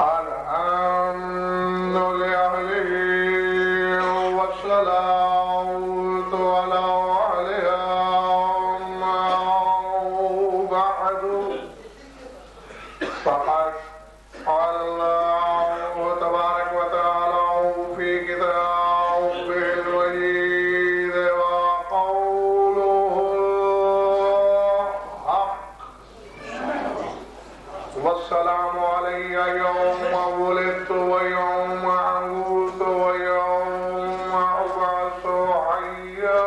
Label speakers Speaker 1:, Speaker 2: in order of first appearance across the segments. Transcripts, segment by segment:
Speaker 1: الحمد لأهله والصلاة على عليهم بعد فقد قال الله تبارك وتعالى في كتابه المجيد وقوله الحق والسلام علي يوم ولدت ويوم أموت ويوم أبعث حيا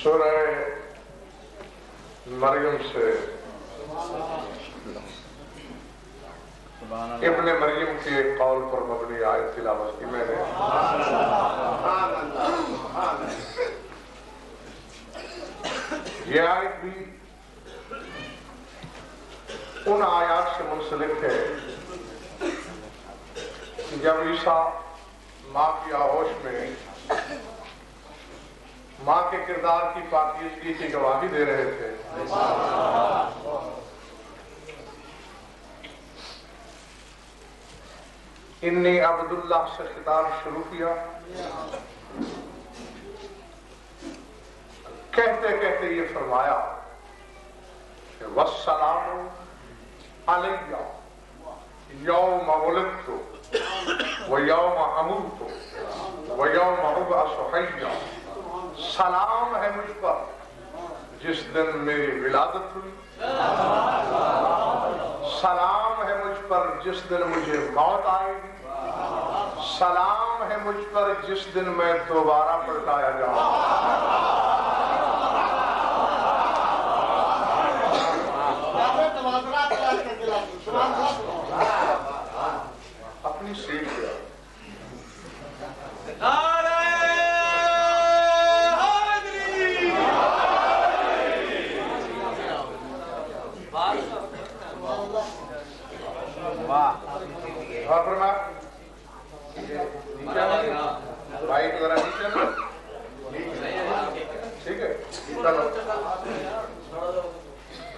Speaker 1: سورہ مریم سے ابن مریم کے قول پر مبنی آیت تلاوت کی میں نے یہ آیت بھی ان آیات سے منسلک ہے جب عیسیٰ ماں کی آغوش میں ماں کے کردار کی پاکیزگی کی گواہی دے رہے تھے انی عبداللہ سے خطاب شروع کیا کہتے کہتے یہ فرمایا کہ والسلام علیہ یوم ولدت ویوم اموت ویوم ابعث حیا سلام ہے مجھ پر جس دن میری ولادت ہوئی سلام ہے مجھ پر جس دن مجھے موت آئے گی سلام ہے مجھ پر جس دن میں دوبارہ پلٹایا جاؤں اپنی سیٹ پہ بھائی کو ذرا نیچے نا ٹھیک ہے چلو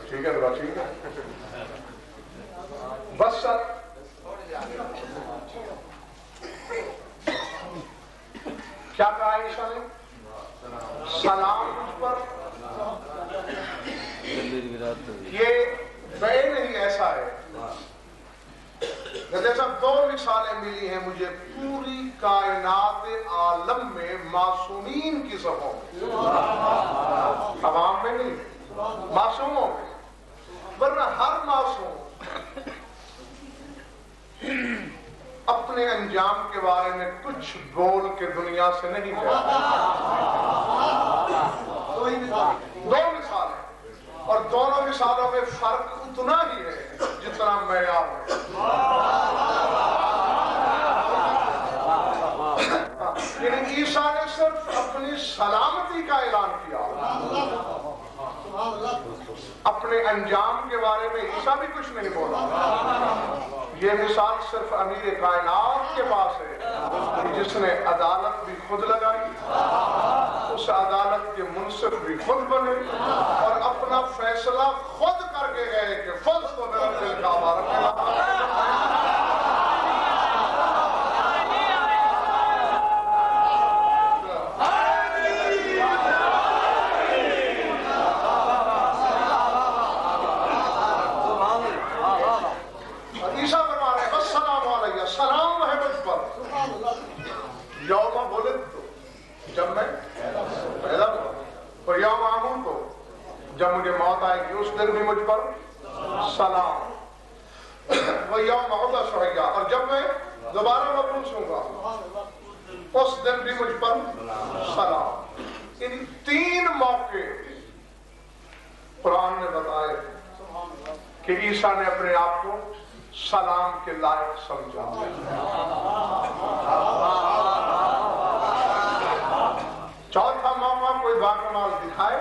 Speaker 1: ٹھیک ہے ذرا ٹھیک ہے بس سر کیا کہا عیسیٰ نے سلام مجھ پر یہ بین ہی ایسا ہے جیسا دو مثالیں ملی ہیں مجھے پوری کائنات عالم میں معصومین کی صفوں میں عوام میں نہیں معصوموں میں ورنہ ہر معصوم اپنے انجام کے بارے میں کچھ بول کے دنیا سے نہیں جاتا دو مثالیں اور دونوں مثالوں میں فرق اتنا ہی ہے جتنا معیار ہے یعنی عیسیٰ نے صرف اپنی سلامتی کا اعلان کیا اپنے انجام کے بارے میں عیسیٰ بھی کچھ نہیں بولا یہ مثال صرف امیر کائنات کے پاس ہے جس نے عدالت بھی خود لگائی اس عدالت کے منصف بھی خود بنے اور اپنا فیصلہ خود کر کے گئے کہ خود تو میرا دل کا بارک یوم ولدت جب میں پیدا ہوا اور یوم اموت جب مجھے موت آئے گی اس دن بھی مجھ پر سلام وَيَوْمَ عُبَسُ حَيَّا اور جب میں دوبارہ مبعوث ہوں گا اس دن بھی مجھ پر سلام. ان 3 موقع قرآن نے بتائے کہ عیسیٰ نے اپنے آپ کو سلام کے لائق سمجھا. چوتھا موقع کوئی باکمال دکھائے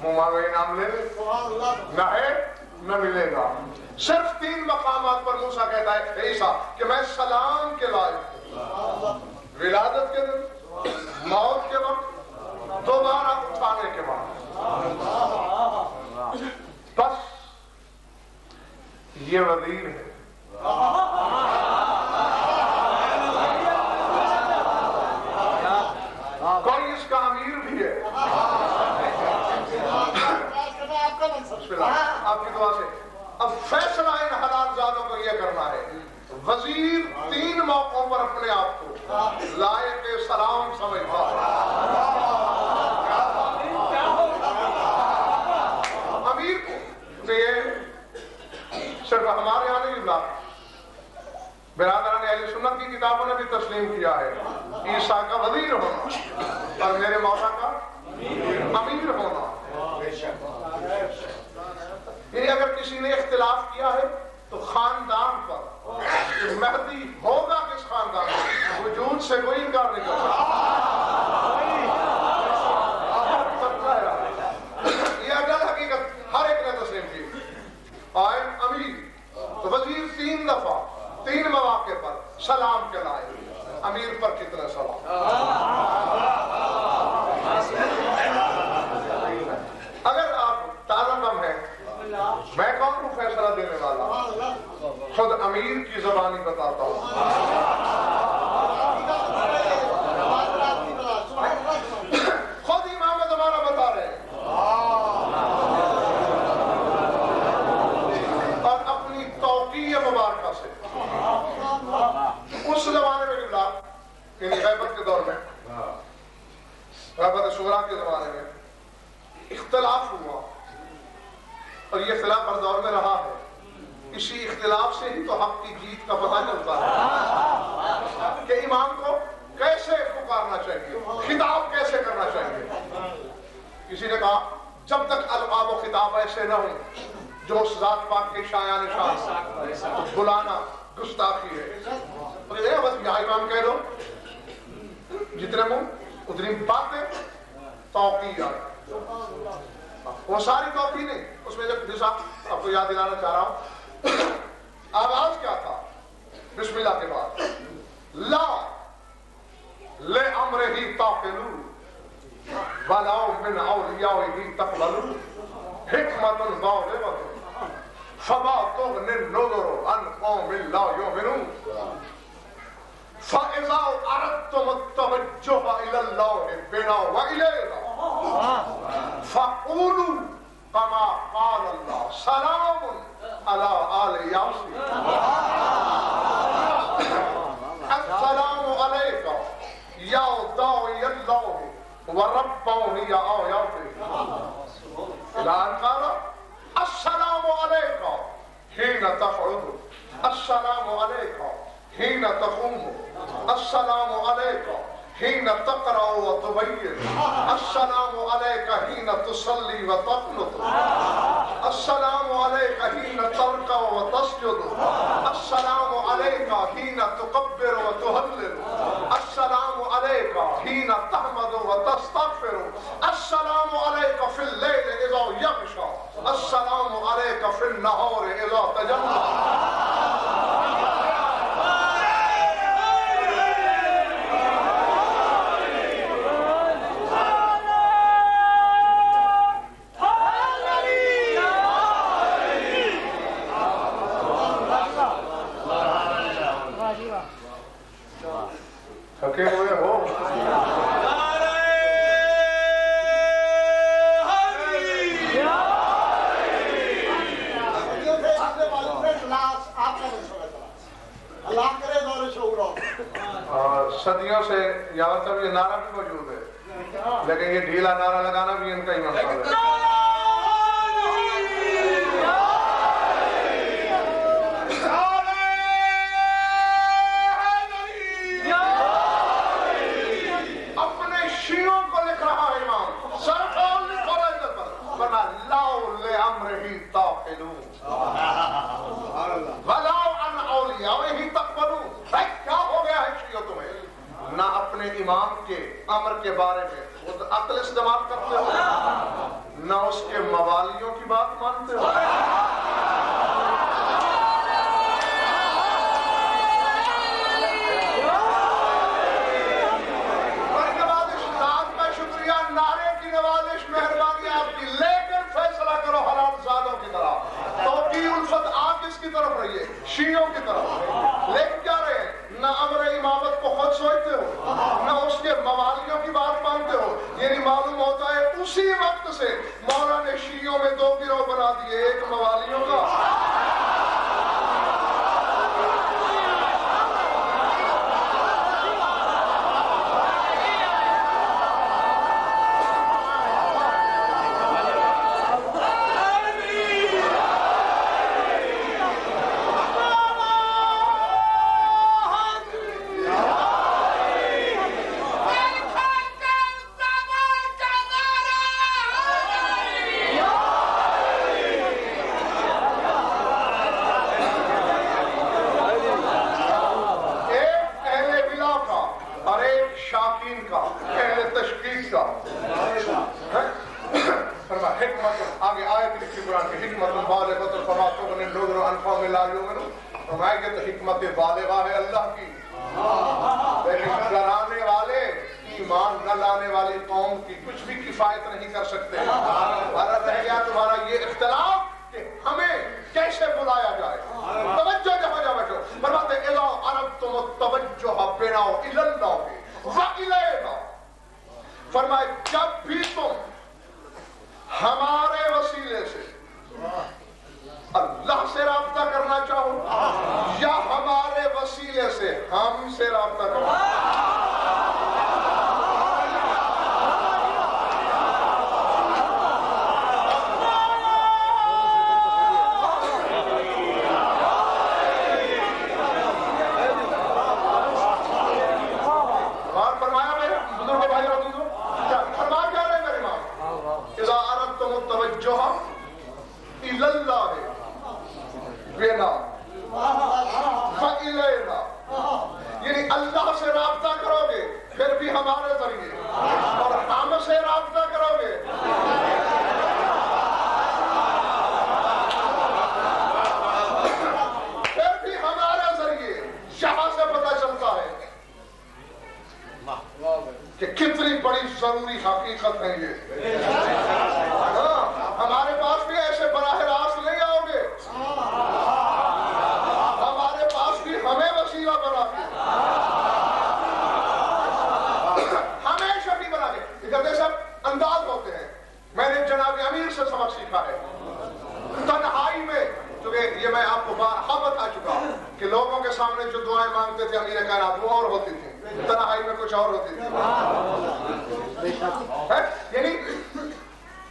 Speaker 1: منہ مانگے انعام لے لے، نہ ہے نہ ملے گا. صرف 3 مقامات پر موسیٰ کہتا ہے عیسیٰ کہ میں سلام کے لائق ہوں. ولادت کے دن، موت کے وقت، دوبارہ اٹھانے کے بعد. بس یہ وزیر ہے. کوئی اس کا امیر بھی ہے. آپ کی دعا سے اب فیصلہ ان حلال زادوں کو یہ کرنا ہے. وزیر 3 موقعوں پر اپنے آپ کو لائق سلام سمجھتا ہے. امیر کو یہ صرف ہمارے یہاں نہیں بات، برادران اہل سنت کی کتابوں نے بھی تسلیم کیا ہے. عیسیٰ کا وزیر ہونا اور میرے مولا کا امیر ہونا. یعنی اگر کسی نے اختلاف کیا ہے تو خاندان پر، مہدی ہوگا کس خاندان میں، وجود سے کوئی انکار نہیں کر سکتا. یہ اجل حقیقت ہر ایک نے تسلیم کی. آئے امیر تو وزیر 3 دفعہ 3 مواقع پر سلام کے لائے. امیر پر کتنا سلام. اگر آپ تازہ دم ہیں، میں کون ہوں فیصلہ دینے والا؟ خود امیر کی زبانی بتاتا ہوں. خود امام زمانہ بتا رہے ہیں. اور اپنی توقیع مبارکہ سے اس زمانے میں جب یعنی غیبت کے دور میں، غیبت صغریٰ کے زمانے میں اختلاف ہوا، اور یہ اختلاف ہر دور میں رہا ہے. اسی اختلاف سے ہی تو حق کی جیت کا پتہ چلتا ہے کہ امام کو کیسے پکارنا چاہیے، خطاب کیسے کرنا چاہیے. کسی نے کہا جب تک القاب و خطاب ایسے نہ ہوں جو اس ذات پاک کے شایان شان بلانا گستاخی ہے. بس یہاں امام کہہ دو، جتنے منہ اتنی باتیں توقیع. وہ ساری توقیع نہیں، اس میں جب جیسا آپ کو یاد دلانا چاہ رہا ہوں، آغاز کیا تھا بسم اللہ کے بعد، لا لے امرہ تاقلو ولاؤ من اولیائہ تقبلو حکمت بالغۃ فما تغنی النذر عن قوم لا یؤمنون فَإِذَا أَرَدْتُمُ التَّوَجُّهَ إِلَى اللَّهِ بِنَا وَإِلَيْنَا فَقُولُوا كَمَا قَالَ اللَّهُ سَلَامٌ عَلَىٰ آلِ يَاسِينَ السلام علیکم یا داعی اللہ وربانی آیاته الان قال السلام علیکم حين تقعد السلام علیکم حين تقوم السلام علیکم حين تقرأ وتبين السلام عليك حين تصلي وتقنط السلام عليك حين تركع وتسجد السلام عليك حين تكبر وتهلل السلام عليك حين تحمد وتستغفر السلام عليك في الليل إذا يغشى السلام عليك في النهار إذا تجلى تھکے ہوئے ہو صدیوں سے یہاں تک یہ نعرہ بھی موجود ہے، لیکن یہ ڈھیلا نعرہ لگانا بھی ان کا ہی مسئلہ ہے. امام کے امر کے بارے میں خود عقل استعمال کرتے ہو، نہ اس کے موالیوں کی بات مانتے ہو۔ اور نوازش ذات کا شکریہ، نعرے کی نوازش، مہربانی آپ کی، لیکن فیصلہ کرو حلال زادوں کی طرح۔ تو کی الفت آپ کس کی طرف رہی ہے؟ شیعوں کی طرف۔ لیکن کیا رہے ہیں؟ نہ امر امامت کو خود سوچتے ہو، نہ اس کے موالیوں کی بات مانتے ہو۔ یعنی معلوم ہوتا ہے اسی وقت سے مولا نے شیعوں میں دو گروہ بنا دیے، ایک موالیوں کا حکمت بالغہ ہے اللہ کی، لیکن ڈرانے والے ایمان نہ لانے والی قوم کی کچھ بھی کفایت نہیں کر سکتے۔ ہمارا رہ گیا تمہارا یہ اختلاف کہ ہمیں کیسے بلایا جائے۔ توجہ جہاں جہاں بچو، فرماتے اِذَا أَرَدْتُمُ التَّوَجُّهَ بِنَا إِلَى اللَّهِ وَإِلَيْنَا، فرمائے جب بھی تم ہمارے وسیلے سے اللہ سے رابطہ کرنا چاہو یا ہمارے وسیلے سے ہم سے رابطہ کرنا فرمایا میرے بزرگ بھائی اور عزیزوں، فرما کیا رہے میرے امام؟ اذا اردتم التوجہ الی اللہ بنا فإلینا، یعنی اللہ سے رابطہ کرو گے پھر بھی ہمارے ذریعے، اور ہم سے رابطہ کرو گے پھر بھی ہمارے ذریعے۔ یہاں سے پتہ چلتا ہے کہ کتنی بڑی ضروری حقیقت ہے یہ۔ ہمارے پاس بھی ایسے براہ راست نہیں آؤ گے، ہمارے پاس بھی ہمیں وسیلہ بنا کے، ہمیشہ بھی بنا کے جب سب انداز ہوتے ہیں۔ میں نے جناب امیر سے سبق سیکھا ہے تنہائی میں، چونکہ یہ میں آپ کو بارہا بتا چکا ہوں کہ لوگوں کے سامنے جو دعائیں مانگتے تھے امیر کائنات وہ اور ہوتی تھی، تنہائی میں کچھ اور ہوتی تھی۔ یعنی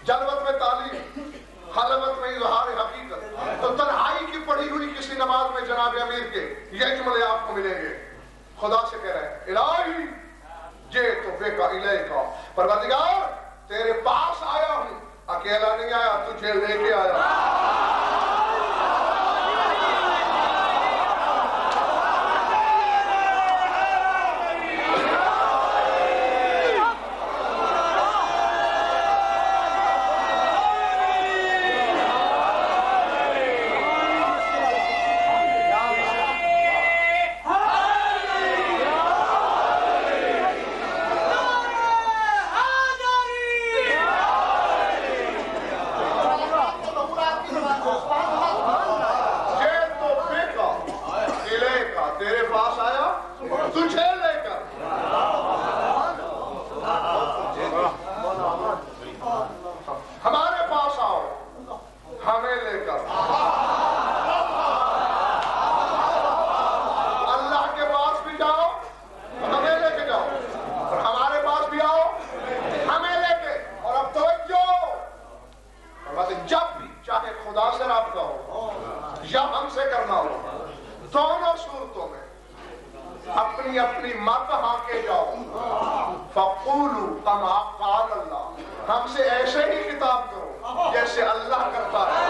Speaker 1: جلوت میں تعلیم، خلوت میں اظہار حقیقت۔ تو تنہائی کی پڑھی ہوئی کسی نماز میں جناب امیر کے یہ جملے آپ کو ملیں گے، خدا سے کہہ رہے ہیں الہی جئتُ بِکَ إِلَیکَ، پروردگار تیرے پاس آیا ہوں، اکیلا نہیں آیا، تجھے لے کے آیا۔ اپنی اپنی مت ہانکے جاؤ، فَقُولُوا كَمَا قَالَ اللَّهُ، ہم سے ایسے ہی خطاب کرو جیسے اللہ کرتا ہے۔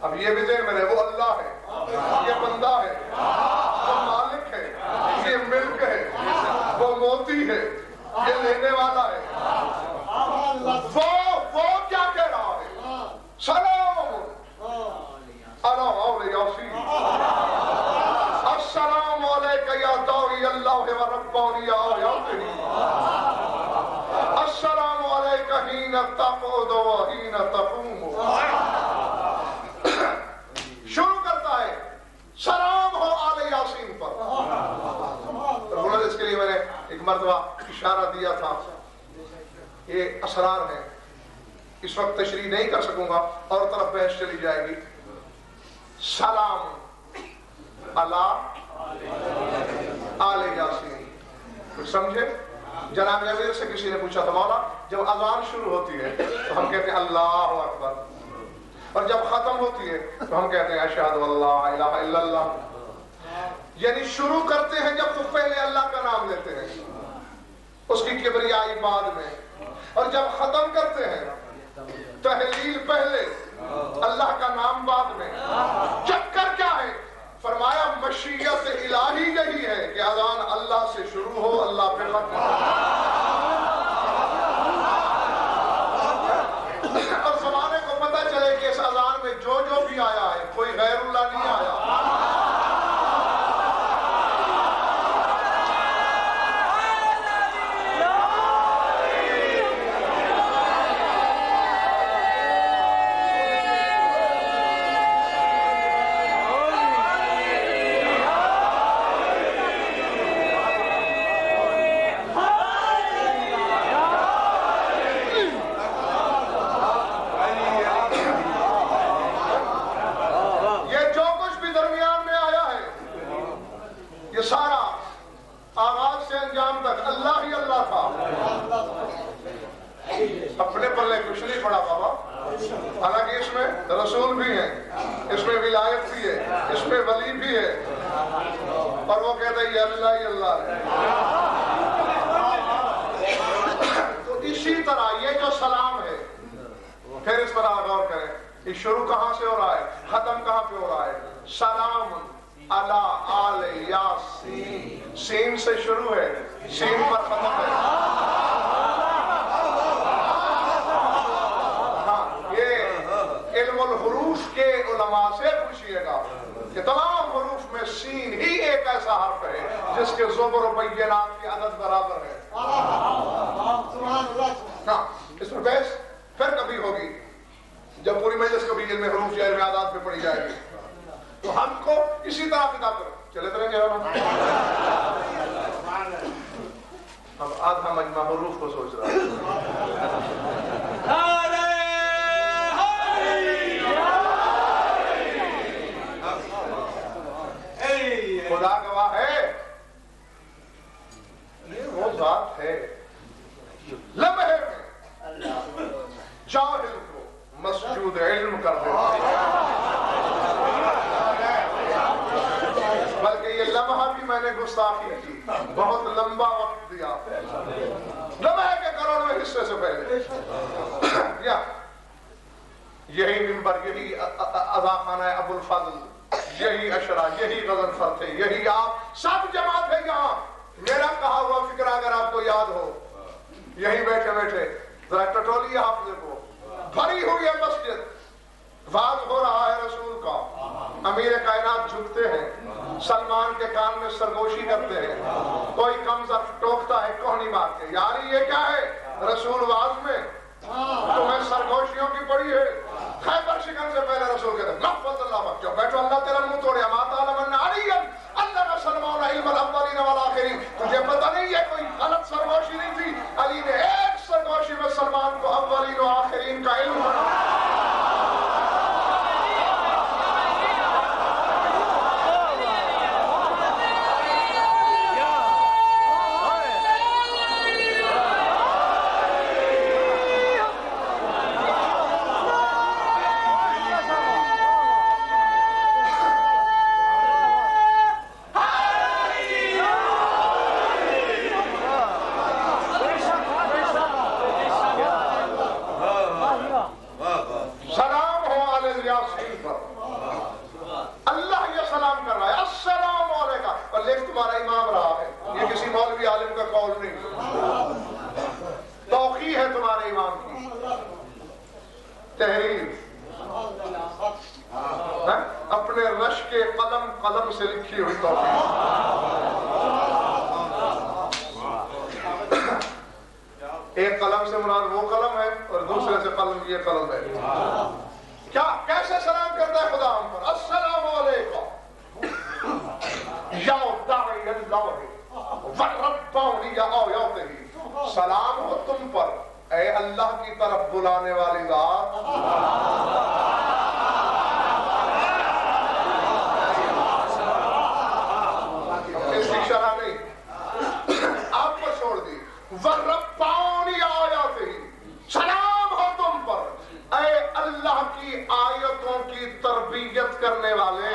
Speaker 1: اب یہ بھی ذہن میں رہے، وہ اللہ ہے، یہ بندہ ہے، وہ مالک ہے، یہ ملک ہے، وہ موتی ہے، یہ لینے والا ہے، وہ کیا کہہ رہا ہے؟ سلام علی یاسین، السلام علیکہ یا داعی اللہ و ربانی یا آیاتہ، السلام علیکہ حین تقعد و حین تقوم۔ شروع کرتا ہے سلام ہو آل یاسین پر۔ اس کے لیے میں نے ایک مرتبہ اشارہ دیا تھا، یہ اسرار ہیں، اس وقت تشریح نہیں کر سکوں گا اور طرف بحث چلی جائے گی۔ سلام علی آل یاسین، کچھ سمجھے؟ جناب امیر سے کسی نے پوچھا تھا، مولا جب اذان شروع ہوتی ہے تو ہم کہتے ہیں اللہ اکبر، اور جب ختم ہوتی ہے تو ہم کہتے ہیں اشہد ان لا الہ الا اللہ۔ یعنی شروع کرتے ہیں جب تو پہلے اللہ کا نام لیتے ہیں، اس کی کبریائی بعد میں، اور جب ختم کرتے ہیں تحلیل پہلے اللہ کا نام بعد میں۔ چکر کیا ہے؟ فرمایا مشیت الہی یہی ہے کہ اذان اللہ سے شروع ہو، اللہ پہ ختم ہو، اور زمانے کو پتہ چلے کہ اس اذان میں جو بھی آیا ہے کوئی غیر اللہ نہیں آیا۔ اپنے پلے کچھ نہیں پڑا بابا، حالانکہ اس میں رسول بھی ہیں، اس میں ولایت بھی ہے، اس میں ولی بھی ہے، اور وہ کہتا ہے یہ اللہ ہی اللہ ہے۔ تو اسی طرح یہ جو سلام ہے، پھر اس پر غور کریں، یہ شروع کہاں سے ہو رہا ہے، ختم کہاں پہ ہو رہا ہے؟ سلام علی آل یاسین، سین سے شروع ہے، سین پر ختم ہے۔ علم الحروف کے علماء سے پوچھئے گا کہ تمام حروف میں سین ہی ایک ایسا حرف ہے جس کے زبر و بینات کی عدد برابر ہے۔ ہاں، اس پر بحث پھر کبھی ہوگی جب پوری مجلس کبھی علم حروف یا علم اعداد پہ پڑھی جائے گی، تو ہم کو اسی طرح کتاب کرو چلے رہیں گے۔ اب آدھا مجمع حروف کو سوچ رہا ہے۔ خدا گواہ ہے، یہ وہ ذات ہے لمحے میں جاہل کو مسجود علم کر دیتا ہے، بلکہ یہ لمحہ بھی میں نے گستاخی کی، بہت لمبا وقت دیا لمحے کے کروڑویں حصے سے پہلے۔ یہی منبر، یہی اذاخانہ ابو الفضل، یہی اشرا، یہی غضنفر تھے، یہی آپ سب جماعت ہے یہاں۔ میرا کہا ہوا فکر اگر آپ کو یاد ہو، یہی بیٹھے بیٹھے ذرا ٹٹولی حافظ کو، بھری ہوئی ہے مسجد، واز ہو رہا ہے رسول کا، امیر کائنات جھکتے ہیں، سلمان کے کان میں سرگوشی کرتے ہیں، کوئی کمزر ٹوکتا ہے کوہنی مار کے، یاری یہ کیا ہے رسول واز میں تمہیں سرگوشیوں کی پڑی ہے۔ خیبر شکن سے پہلے رسول کہتے ہیں محفظ اللہ بچو، بیٹھو اللہ تیرا منہ توڑے، ماتا علمنا علیم اللہ کا سلمان علم الاولین والآخرین۔ تجھے پتہ نہیں یہ کوئی غلط سرگوشی نہیں تھی، علی نے ایک سرگوشی میں سلمان کو اولین و آخرین کا علم بنا۔ یاسین پر اللہ یہ سلام کر رہا ہے السلام علیکم، اور لیکن تمہارا امام رہا ہے، یہ کسی مولوی عالم کا قول نہیں، توقیع ہے تمہارے امام کی تحریر، اپنے رش کے قلم سے لکھی ہوئی توقیع۔ ایک قلم سے مراد وہ قلم ہے اور دوسرے سے قلم یہ قلم ہے۔ کیا کیسے سلام کرتا ہے خدا ہم پر؟ السلام علیکم یا داعی اللہ وربانی یا آیاتہ، سلام ہو تم پر اے اللہ کی طرف بلانے والی ذات، اس کی شرح نہیں آپ کو چھوڑ دی، وربانی آیاتہ، سلام ہو تم پر اے اللہ کی آیتوں کی تربیت کرنے والے۔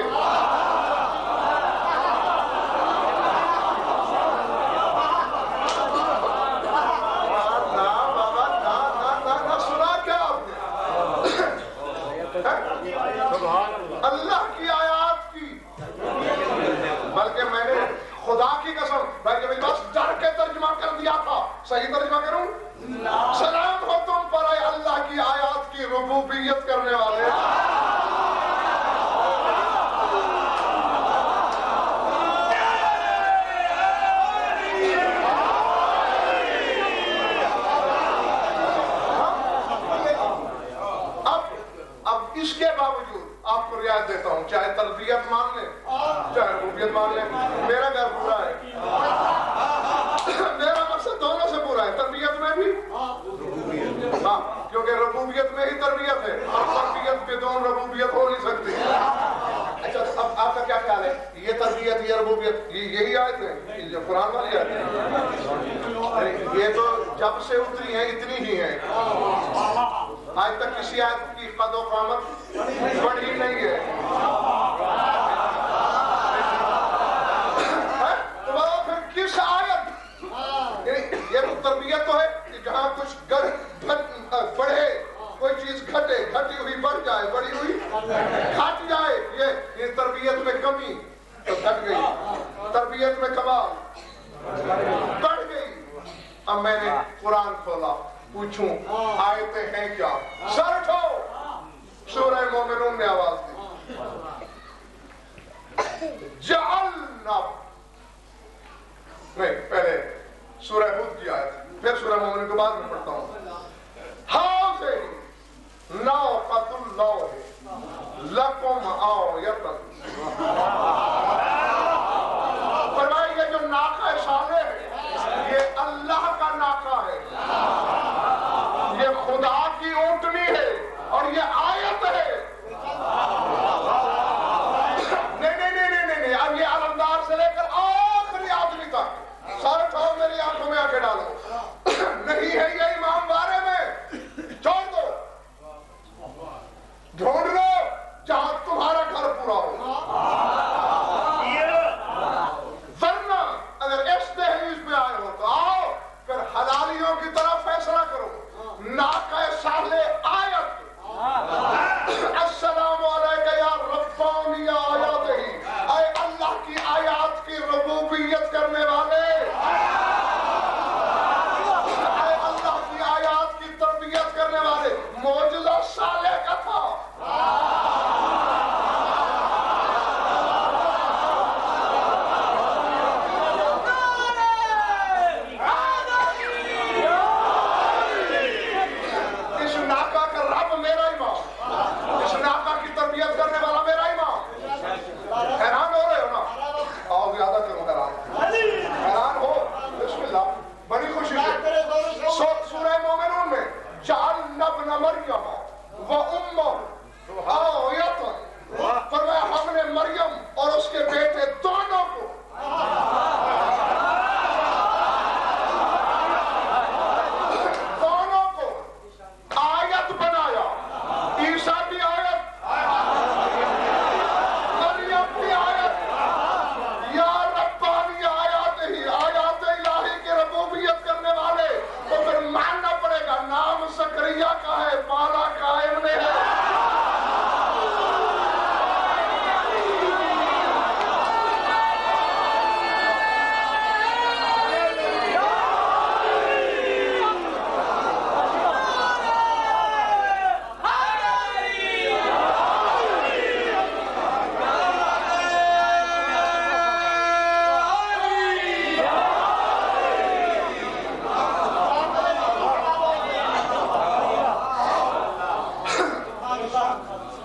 Speaker 1: اللہ کی آیات کی، بلکہ میں نے خدا کی قسم بلکہ میری بات ڈر کے ترجمہ کر دیا تھا، صحیح ترجمہ کروں؟ سلام ہو تم پر اے اللہ کی آیات کی ربوبیت کرنے والے۔ اب اس کے باوجود آپ کو رعایت دیتا ہوں، چاہے تربیت مان لیں چاہے ربوبیت مان لیں، میرا گھر پورا ہے، میرا مقصد دونوں سے پورا ہے، تربیت میں بھی ہاں، کیونکہ ربوبیت میں ہی تربیت ہے اور تربیت بدون ربوبیت ہو نہیں سکتی۔ اچھا اب آپ کا کیا خیال ہے، یہ تربیت یہ ربوبیت یہی آیت ہے جو قرآن والی آیت ہے؟ یہ تو جب سے اتری ہیں اتنی ہی ہیں، آج تک کسی آیت کی قد و قامت بڑھی نہیں ہے۔ تو پھر کس آیت، یہ تربیت تو ہے کہ جہاں کچھ بڑھے، کوئی چیز گھٹے، گھٹی ہوئی بڑھ جائے، بڑھی ہوئی گھٹ جائے، یہ تربیت میں کمی تو گھٹ گئی، تربیت میں کمال بڑھ گئی۔ اب میں نے قرآن کھولا، پوچھوں آیتیں ہیں کیا، سر اٹھو، سورہ مومنون میں آواز دی، جعلنا، نہیں پہلے سورہ ہود کی آیت پھر سورہ مومنون کے بعد میں پڑھتا ہوں۔ حاضر ناقۃ اللہ لکم آیۃ، فرمایا یہ جو ناقہ صالح ہے یہ اللہ کا ناقہ ہے، یہ خدا کی اونٹنی ہے اور یہ آیت ہے۔ نہیں اب یہ علمدار سے لے کر آخری آدمی تک سر اٹھاؤ، میری آنکھوں میں آنکھیں ڈالو، نہیں ہے یہ امام بارے میں، چھوڑ دو، ڈھونڈ لو جہاں تمہارا گھر پورا ہو۔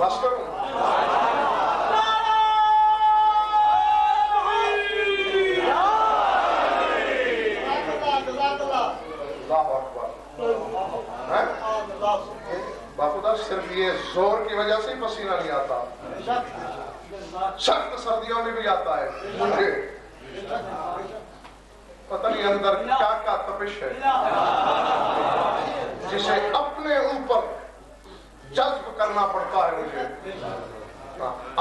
Speaker 1: بس کروں اللہ اکبر. باخدا صرف یہ زور کی وجہ سے ہی پسینہ نہیں آتا, سخت سردیوں میں بھی آتا ہے مجھے, پتہ نہیں اندر کیا کیا تپش ہے جسے اپنے اوپر جذب کرنا پڑتا ہے مجھے.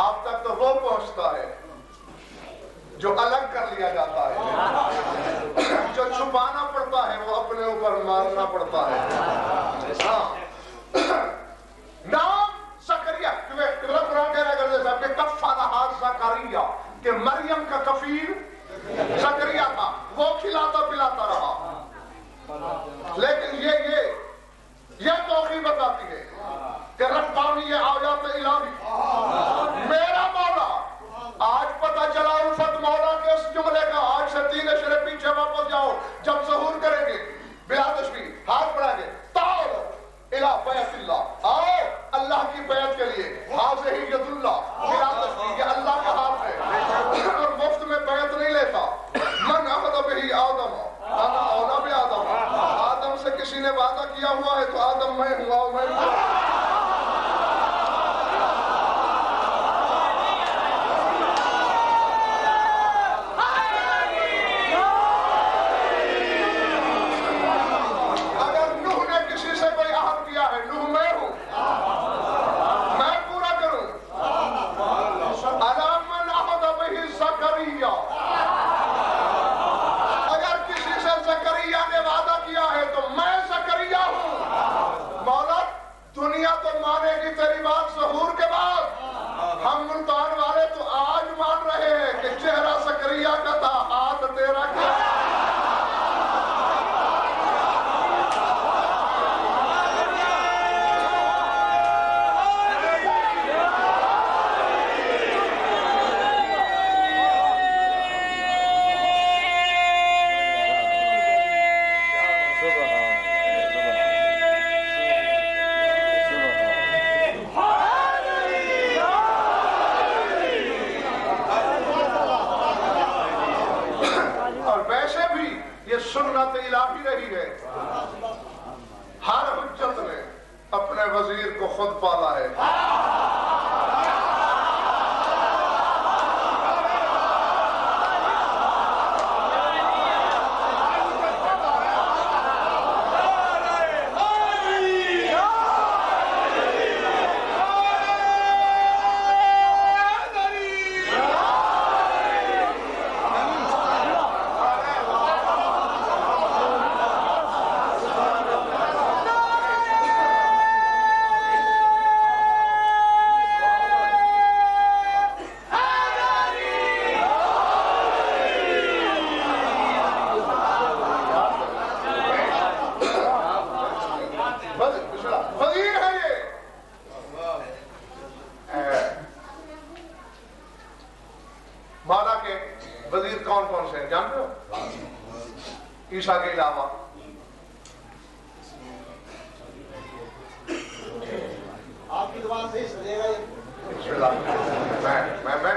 Speaker 1: آپ تک تو وہ پہنچتا ہے جو الگ کر لیا جاتا ہے, جو چھپانا پڑتا ہے وہ اپنے اوپر مارنا پڑتا ہے. نام زکریا, قرآن کہہ رہا ہے کہ کفلھا زکریا, کہ مریم کا کفیل زکریا تھا, وہ کھلاتا پلاتا رہا. لیکن یہ توقیع بتاتی ہے کہ ربانی آیات الہی, میرا مولا. آج پتہ چلا الفت مولا کے اس جملے کا, آج سے 3 اشرے پیچھے واپس جاؤ, جب ظہور کریں گے بلا تشبیہ ہاتھ بڑھائیں گے, تعالوا الى بیت اللہ, آؤ اللہ کی بیعت کے لیے. حاضر ید اللہ بلا تشبیہ, یہ اللہ کا ہاتھ ہے اور مفت میں بیعت نہیں لیتا. من اخذ بہ آدم انا اولا بآدم, آدم سے کسی نے وعدہ کیا ہوا ہے تو آدم میں ہوں, آؤ میں ہوں. دنیا تو مانے گی تیری بات ظہور کے بعد, ہم ملتان والے تو آج مان رہے ہیں کہ چہرہ زکریا کا تھا, ہاتھ تیرا کیا. سنت الہی رہی ہے, ہر حجت نے اپنے وزیر کو خود پالا ہے. عیسیٰ کے علاوہ
Speaker 2: آپ کی زبان سے سجے گا.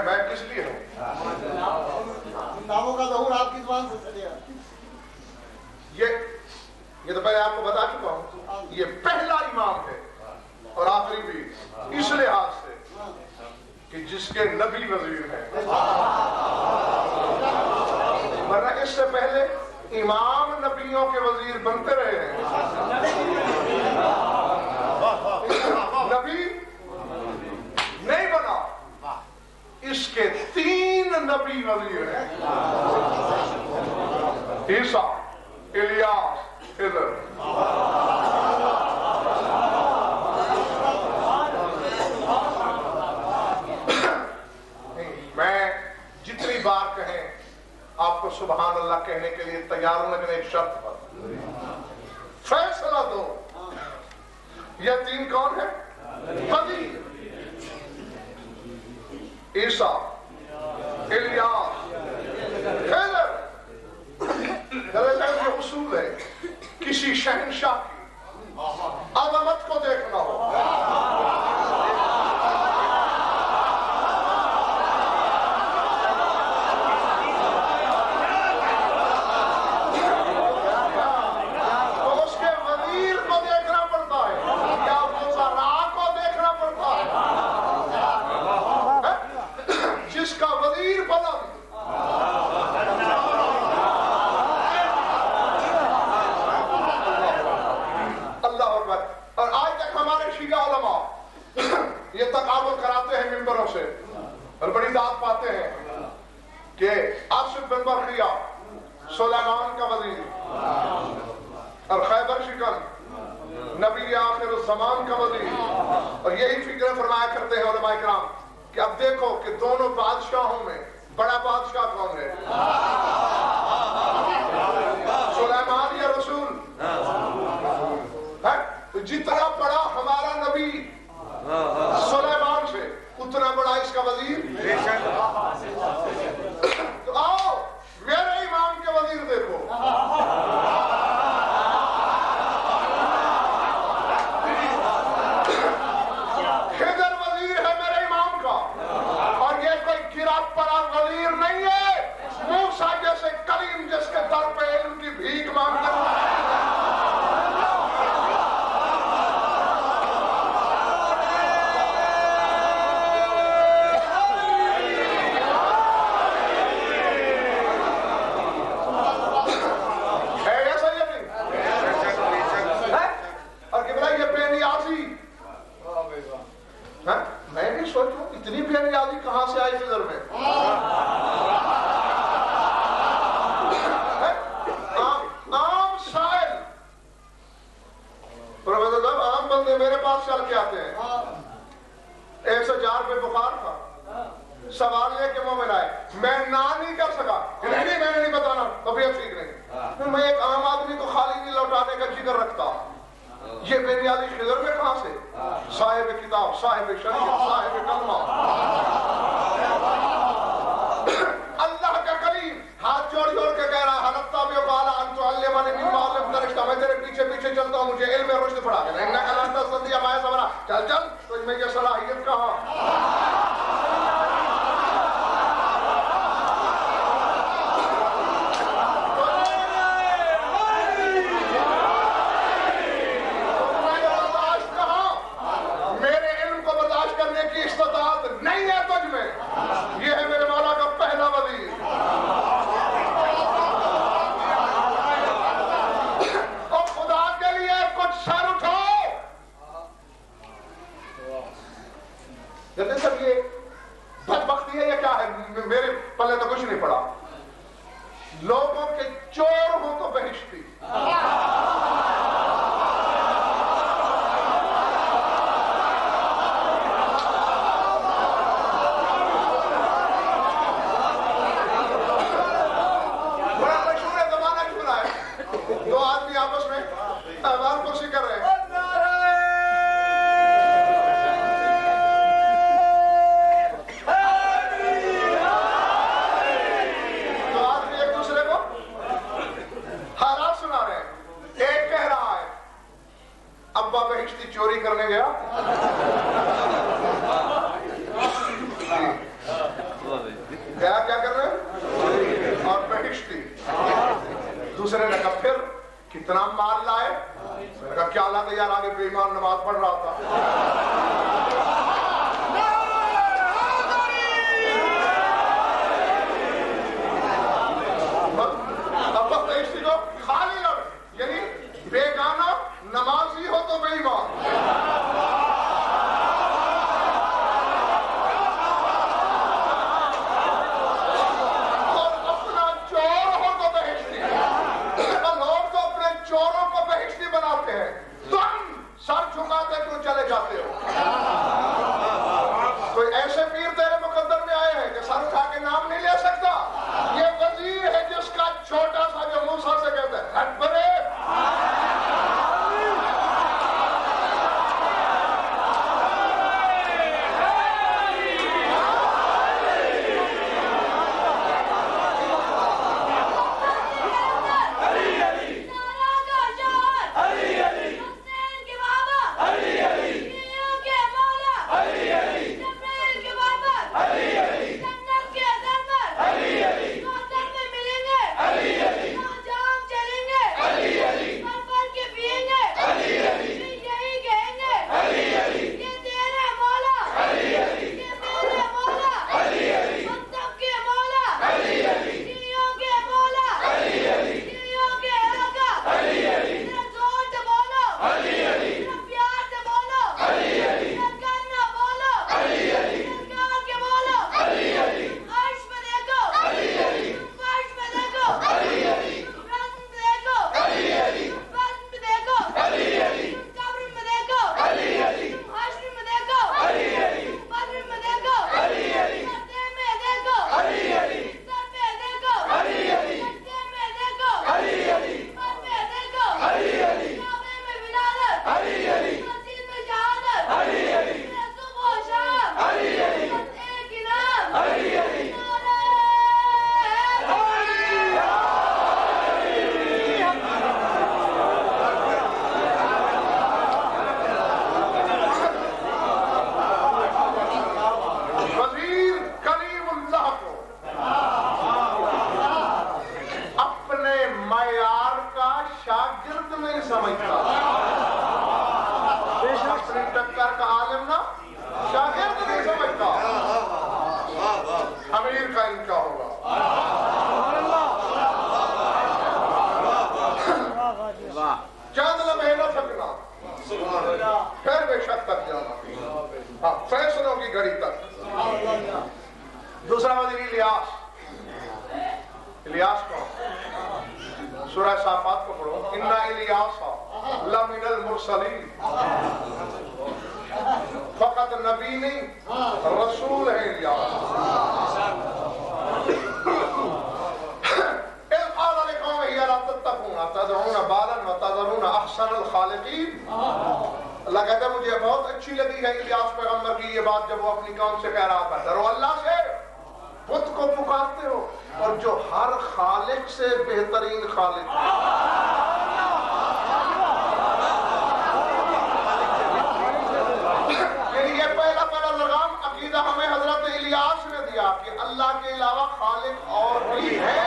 Speaker 1: میں کس لیے ہوں,
Speaker 2: ناموں کا ظہور آپ کی زبان سے سجے گا.
Speaker 1: یہ تو پہلے آپ کو بتا چکا ہوں, یہ پہلا امام ہے اور آخری بھی, اس لحاظ سے کہ جس کے نبی وزیر ہیں. ورنہ اس سے پہلے امام نبیوں کے وزیر بنتے رہے ہیں. نبی نہیں بنا, اس کے 3 نبی وزیر ہیں, عیسیٰ, الیاس, خضر. میں جتنی بار کہیں آپ کو سبحان اللہ کہنے کے لیے تیار ہوں, لیکن ایک شرط پر فیصلہ دو, یہ 3 کون ہے؟ وزیر, عیسیٰ, الیاس, خضر. یہ اصول ہے, کسی شہنشاہ کی عظمت کو دیکھنا ہو سے اور بڑی داد پاتے ہیں کہ آصف بن برقیہ سلیمان کا وزیر اور خیبر شکن نبی آخر الزمان کا وزیر، اور یہی فکر فرمایا کرتے ہیں علماء کرام کہ اب دیکھو کہ دونوں بادشاہوں میں بڑا بادشاہ کون ہے؟ سلیمان یا رسول؟ جتنا بڑا ہمارا نبی سلیمان سے اتنا بڑا اس کا وزیر۔ تو آؤ میرے امام کے وزیر دیکھو، خضر وزیر ہے میرے امام کا، اور یہ کوئی گرا پڑا وزیر نہیں ہے، موسیٰ جیسے کریم جس کے در پہ علم کی بھیک مانگتے ہیں۔ میں بھی سوچوں اتنی بے نیازی کہاں سے آئی خضر میں؟ عام سائل پروفیسر صاحب، عام بندے میرے پاس چل کے آتے ہیں، 104 پہ بخار تھا، سوال لے کے مومن آئے، میں نہ نہیں کر سکا، نہیں میں نے نہیں بتانا، طبیعت ٹھیک نہیں، میں ایک عام آدمی کو خالی نہیں لوٹانے کا جگر رکھتا، یہ بے نیازی خضر میں کہاں سے؟ صاحب کتاب، صاحب شریعت، صاحب کلمہ، اللہ کا کریم ہاتھ جوڑ جوڑ کے کہہ رہا ہے حلقتا بھی اقالا انتو علمانی مما علم درشتہ، میں تیرے پیچھے پیچھے چلتا ہوں، مجھے علم رشد پڑھا کے انکا لن تستطیع معی صبرا، چل چل تجھ میں یہ صلاحیت کہاں؟ نہیں ہے تجھ میں، یہ ہے میرے مولا کا پہلا وزیر۔ اور خدا کے لیے کچھ سر اٹھاؤ۔ جلدی سب یہ بدبختی ہے یا کیا ہے؟ میرے پلے تو کچھ نہیں پڑا، لوگوں کے چور ہوں تو بہشتی، دو آدمی آپس میں احوال پرسی کر رہے ہیں، دو آدمی ایک دوسرے کو دوسرا وزیر الیاس کون؟ سورہ صافات کو پڑھو، اِنَّ الیاس لَمِنَ الْمُرْسَلِينَ، فقط نبی نہیں رسول ہے الیاس۔ اِذْ قَالَ لِقَوْمِهِ أَلَا تَتَّقُونَ أَتَدْعُونَ بَعْلًا وَتَذَرُونَ أَحْسَنَ الْخَالِقِينَ۔ اللہ کہتا ہے مجھے بہت اچھی لگی ہے الیاس پیغمبر کی یہ بات جب وہ اپنی قوم سے کہہ رہا تھا ڈرو اللہ سے، بت کو پکارتے ہو اور جو ہر خالق سے بہترین خالق ہے۔ یہ پہلا لگام عقیدہ ہمیں حضرت الیاس نے دیا کہ اللہ کے علاوہ خالق اور بھی ہے،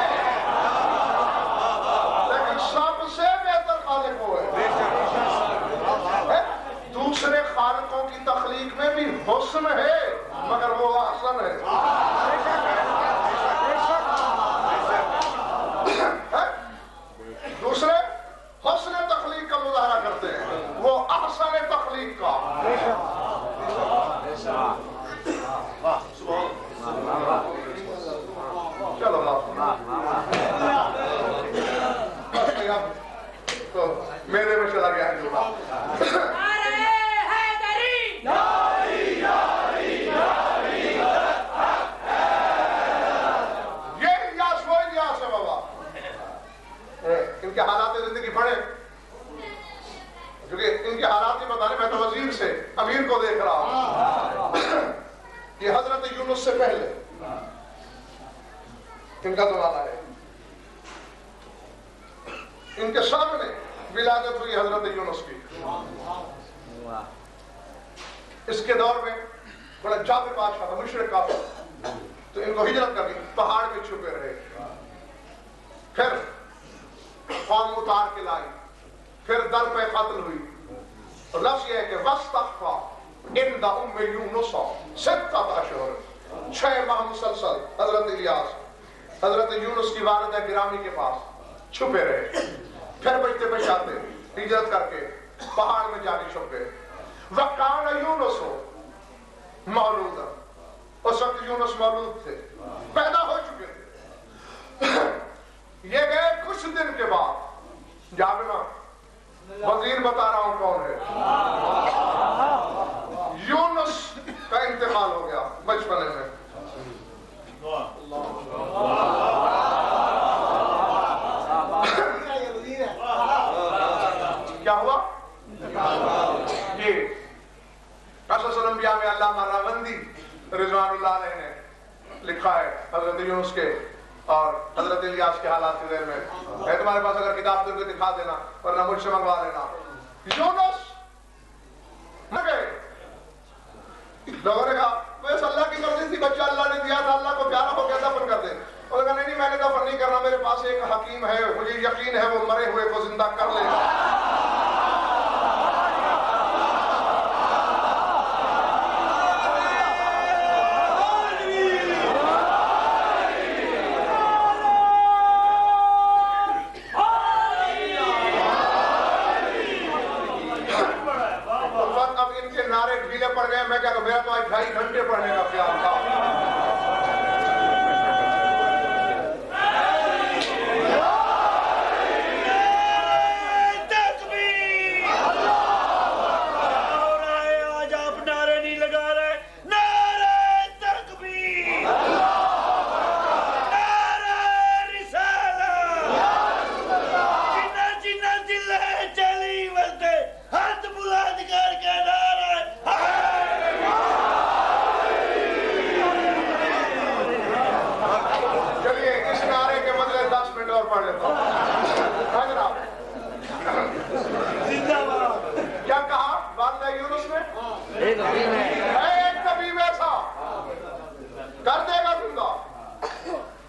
Speaker 1: لیکن سب سے بہتر خالق وہ ہے۔ دوسرے خالقوں کی تخلیق میں بھی حسن ہے مگر وہ احسن ہے۔ دوسرے حسن تخلیق کا مظاہرہ کرتے ہیں، وہ احسن تخلیق کا۔ چلو تو میرے میں چلا گیا ہے جو بات۔ ان کے حالات زندگی پڑھیں کیونکہ ان کے حالات ہی بتانے، میں تو وزیر سے امیر کو دیکھ رہا ہوں۔ یہ حضرت یونس سے پہلے ان کا زمانہ ہے، ان کے سامنے ولادت ہوئی حضرت یونس کی۔ اس کے دور میں بڑا جابر بادشاہ تھا، مشرک کافر، تو ان کو ہجرت کر دی، پہاڑ میں چھپے رہے، پھر قوم اتار کے لائی، پھر در پہ قتل ہوئی، اور لفظ یہ ہے کہ وَاسْتَخْفَى عِنْدَ أُمِّ يُونُسَ 6 أشهر، 6 ماہ مسلسل حضرت الیاس حضرت یونس کی والدہ گرامی کے پاس چھپے رہے، پھر بچتے بچاتے ہجرت کر کے پہاڑ میں جا کے چھپ گئے۔ وَكَانَ يُونُسُ مولودا، اس وقت یونس مولود تھے، پیدا ہو چکے تھے۔ یہ گئے کچھ دن کے بعد، جابنا وزیر بتا رہا ہوں کون ہے، یونس کا انتقال ہو گیا بچپنے میں۔ کیا ہوا؟ یہ قصص الانبیاء میں علامہ راوندی رضوان اللہ علیہ نے لکھا ہے حضرت یونس کے اور حضرت الیاس کے حالات کے ذہن میں ہے۔ تمہارے پاس اگر کتاب دے کے دکھا دینا ورنہ مجھ سے منگوا لینا۔ یونس مر گئے، لوگوں نے کہا بس اللہ کی مرضی تھی، بچہ اللہ نے دیا تھا، اللہ کو پیارا ہو گیا دفن کر دے۔ اور کہا نہیں میں نے دفن نہیں کرنا، میرے پاس ایک حکیم ہے، مجھے یقین ہے وہ مرے ہوئے کو زندہ کر لے گا۔ پڑ گئے، میں کیا کہ میرا تو آج 2.5 گھنٹے پڑھنے کا خیال تھا۔ کیا کہا والدہ یونس نے؟ ایک نبی ایسا کر دے گا زندہ۔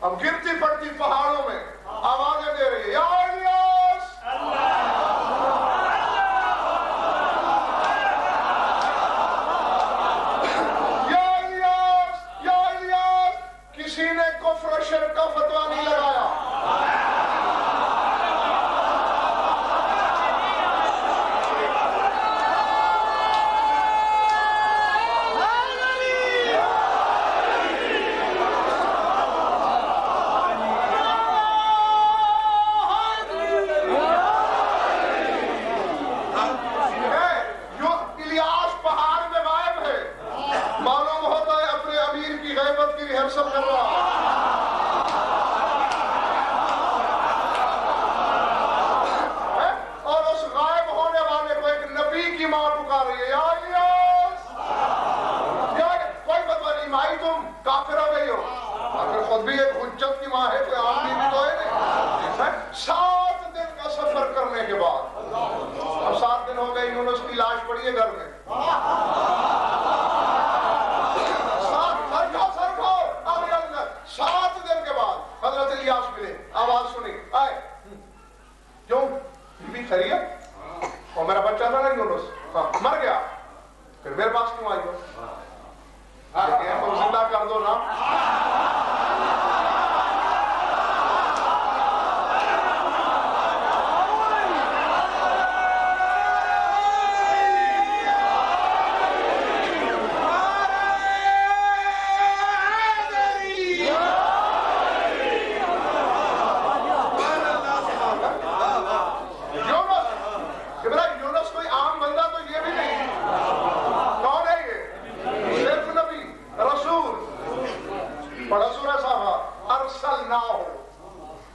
Speaker 1: اب گرتی پڑتی پہاڑوں میں آوازیں دے رہی ہے، یا الیاس، یا الیاس، یا الیاس۔ کسی نے کفر و شرک کا فتویٰ نہیں لگایا، امیر کی غیبت کی ریہرسل کر رہا ہے اور اس غائب ہونے والے کو ایک نبی کی ماں پکار رہی ہے، یا الیاس، یا کوئی بدوا نہیں مائی، تم کافر ہو گئی ہو۔ آخر خود بھی ایک حجت کی ماں ہے، کوئی عام بیوی تو ہے نہیں۔ 7 دن کا سفر کرنے کے بعد، اب 7 دن ہو گئے، یونس کی لاش پڑی ہے گھر میں، حضرت الیاس ملے، آواز سنی، آئے، کیوں بھی خیریت؟ اور میرا بچہ تھا نا یونس، مر گیا، پھر میرے پاس کیوں آئی ہو؟ کہتے تو زندہ کر دو نا۔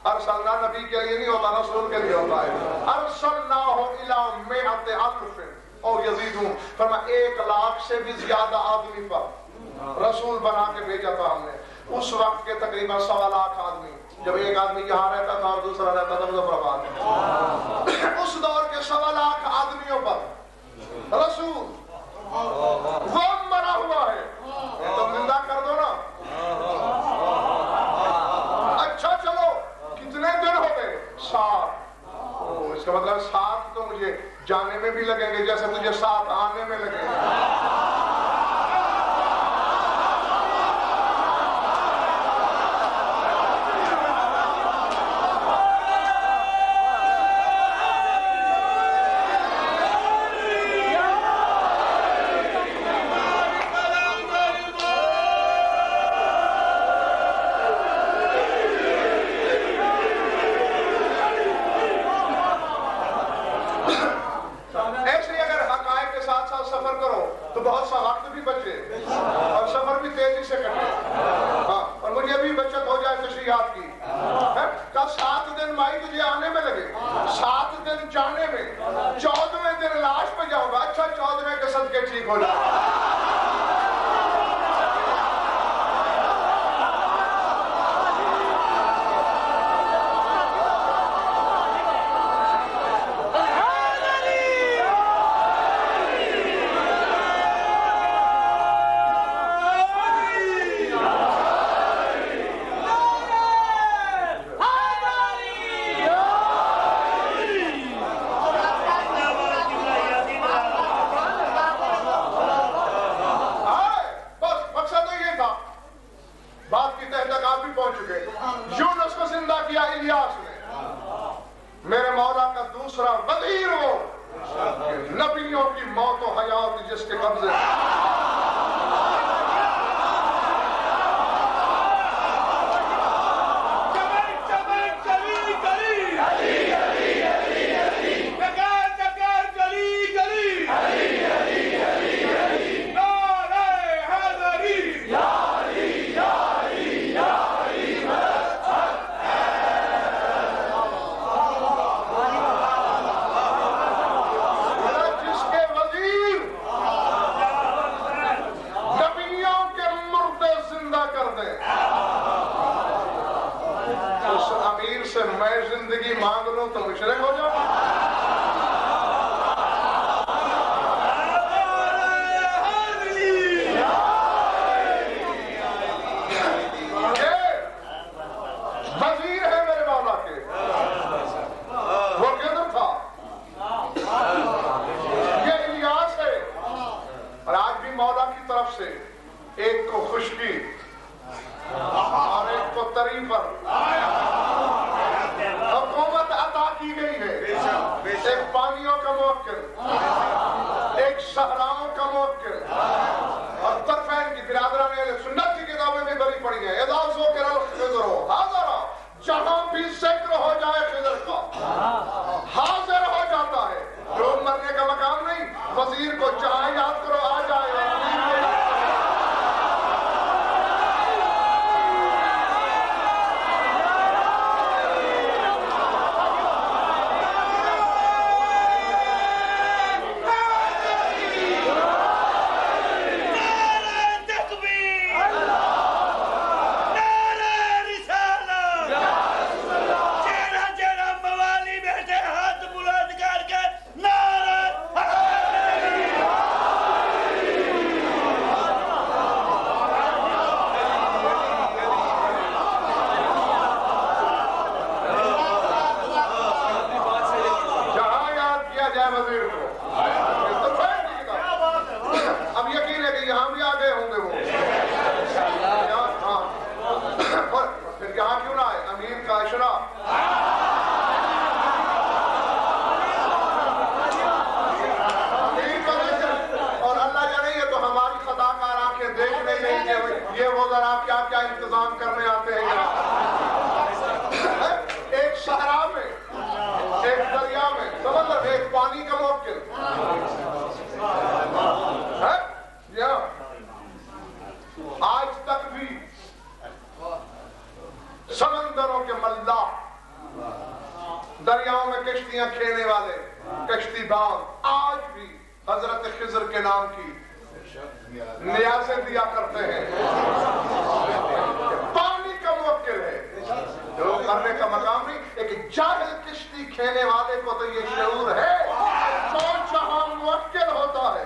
Speaker 1: ارسلنا نبی کے لیے نہیں ہوتا، رسول کے لیے ہوتا ہے۔ ارسلناہ الی 100,000 او یزیدون، فرمایا 1,00,000 سے بھی زیادہ آدمی پر رسول بنا کے بھیجا تھا ہم نے۔ اس وقت کے تقریباً 1,00,000 آدمی، جب ایک آدمی یہاں رہتا تھا اور دوسرا رہتا تھا مظفرآباد، اس دور کے 1,00,000 آدمیوں پر رسول وہ مرا ہوا ہے، تم زندہ کر دو نا۔ اچھا چلو کتنے دن ہو گئے؟ 7۔ اس کا مطلب 7 تو مجھے جانے میں بھی لگیں گے جیسے مجھے 7 آنے میں لگیں گے۔ بہت سا وقت بھی بچے اور سفر بھی تیزی سے کٹے، اور مجھے بھی بچت ہو جائے تشریحات کی۔ کل 7 دن مائی تجھے آنے میں لگے، 7 دن جانے میں، 14ویں دن لاش پہ جاؤں گا۔ اچھا 14ویں کے صدقے ٹھیک ہو جائے۔ بات کی تہ تک آپ بھی پہنچ چکے۔ یونس کو زندہ کیا الیاس نے، میرے مولا کا دوسرا وزیر وہ نبیوں کی موت و حیات جس کے قبضے۔ میں زندگی مانگ لوں تو مشرک ہو جاؤں۔ وزیر ہے میرے مولا کے، وہ کدھر تھا؟ یہ الیاس ہے۔ اور آج بھی مولا کی طرف سے ایک کو خشکی اور ایک کو تری پر حکومت عطا کی گئی ہے۔ دیکھو ذرا کیا کیا انتظام کرنے آتے ہیں یہاں. ایک صحرا میں، ایک دریا میں، سمندر میں، ایک پانی کا موکل ہے. آج تک بھی سمندروں کے ملاح، دریاؤں میں کشتیاں کھینے والے کشتی باز آج بھی حضرت خضر کے نام کی نیازیں دیا کرتے ہیں. پانی کا موکل ہے، جو کرنے کا مقام نہیں. ایک جاہل کشتی کھینے والے کو تو یہ شعور ہے تو جہاں موکل ہوتا ہے.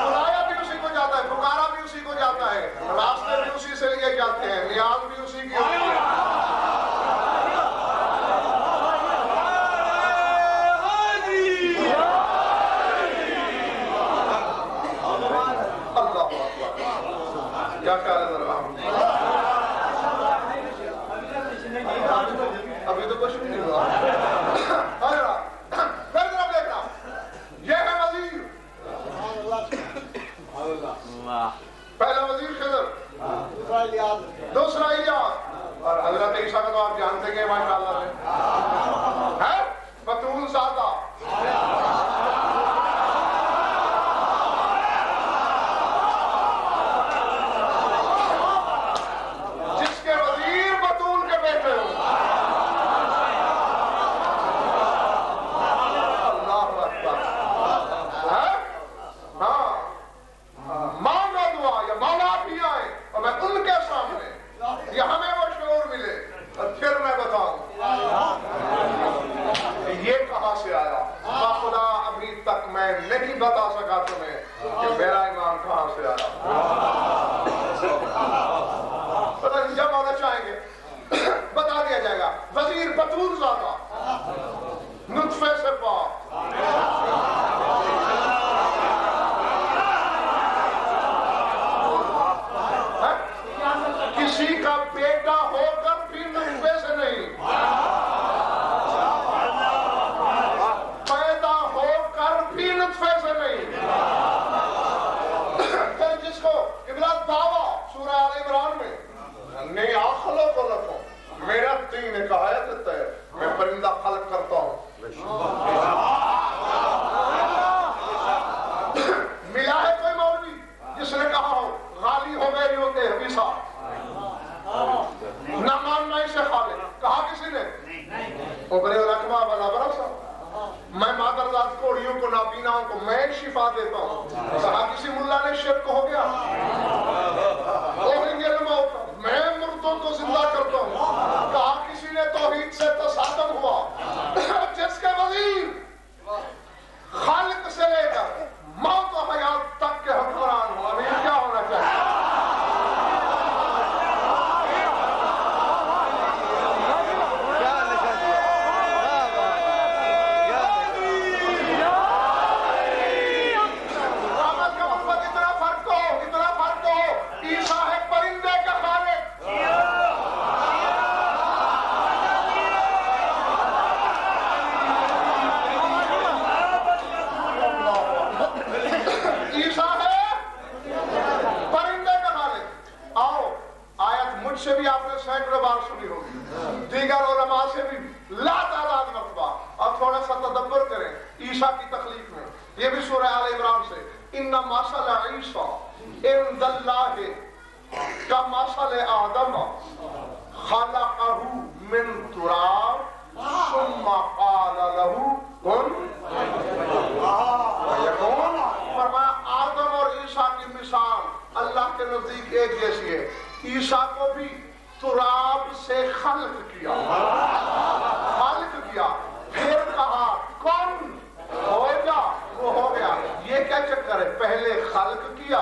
Speaker 1: بلایا بھی اسی کو جاتا ہے، پکارا بھی اسی کو جاتا ہے، راستے بھی اسی سے لیے جاتے ہیں، نیاز بھی اسی کی ہوتی ہے. کیا خیال ہے ذرا؟ ابھی تو کچھ بھی نہیں ہوا. پھر ذرا دیکھنا، یہ ہے وزیر. پہلا وزیر خضر، دوسرا الیاس، اور حضرت عیسیٰ کا تو آپ جانتے ہیں ماشاءاللہ سے ہے بطول زادہ. نہیں بتا سکا تمہیں کہ میرا ایمان کہاں سے آیا. جب آنا چاہیں گے بتا دیا جائے گا. وزیر بطور زادہ، نطفے سے پاک، کسی کا بیٹا ہو کر بھی نطفے سے نہیں، نطفے سے نہیں. پھر جس کو ابراہیم دعویٰ سورہ آل عمران میں نہیں آخلو کو رکھو میرا تین ایک آیت ہے، میں پرندہ خلق کرتا ہوں. ملا ہے کوئی مولوی جس نے کہا ہو غالی ہو گئے ہوتے حبیثہ نہ ماننا اسے خالق؟ کہا کسی نے؟ ابرے الرقبہ بلا برسا، میں مادرزاد کوڑیوں کو نابیناؤں کو میں شفا دیتا ہوں. کہا کسی ملا نے شرک ہو گیا؟ میں مردوں کو زندہ کرتا ہوں. کہا کسی نے توحید سے تصادم ہوا؟ جس کے وزیر خالق سے لے کر موت و حیات تک کے حکمران ہوا، ابھی کیا ہونا چاہیے؟ سے بھی آپ نے سینکڑوں بار سنی ہوگی، دیگر علماء سے بھی لا تعداد مرتبہ. اور تھوڑا سا تدبر کریں عیسیٰ کی تخلیق میں، یہ بھی سورہ آل عمران سے. ان مثل عیسیٰ عند اللہ کمثل آدم خلقہ من تراب ثم قال له کن فیکون. فرمایا آدم اور عیسیٰ کی مثال اللہ کے نزدیک ایک جیسی ہے. عیسیٰ کو بھی تراب سے خلق کیا، پھر کہا کن ہو جا، وہ ہو گیا. یہ کیا چکر ہے؟ پہلے خلق کیا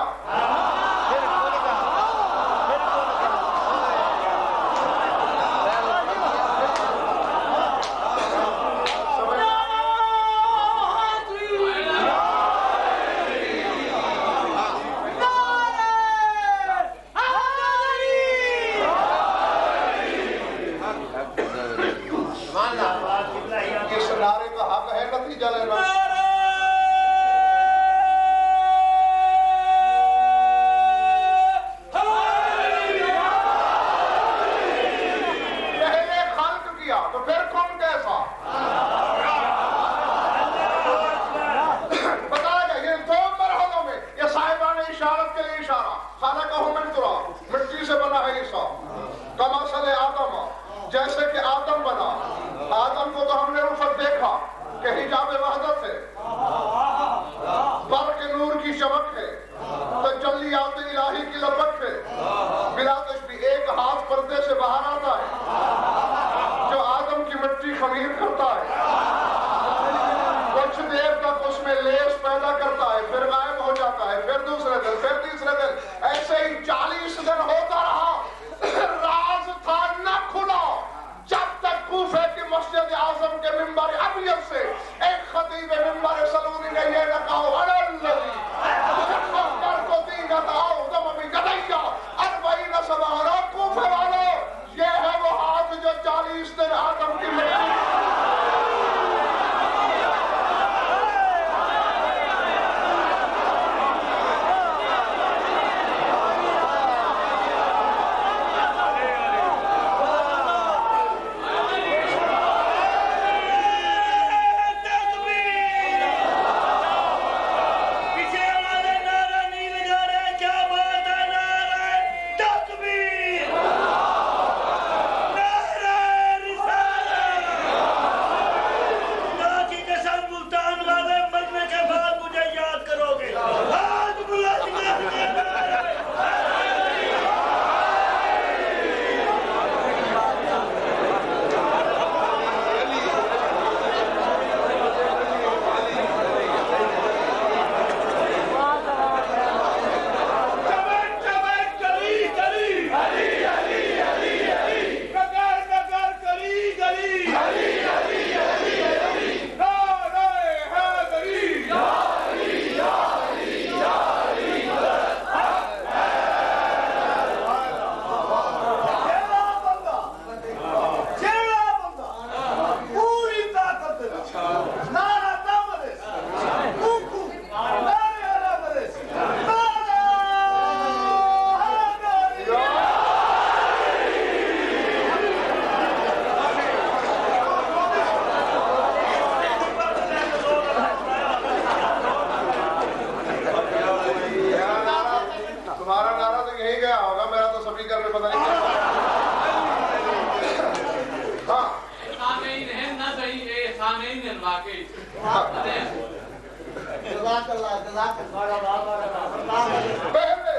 Speaker 1: پہلے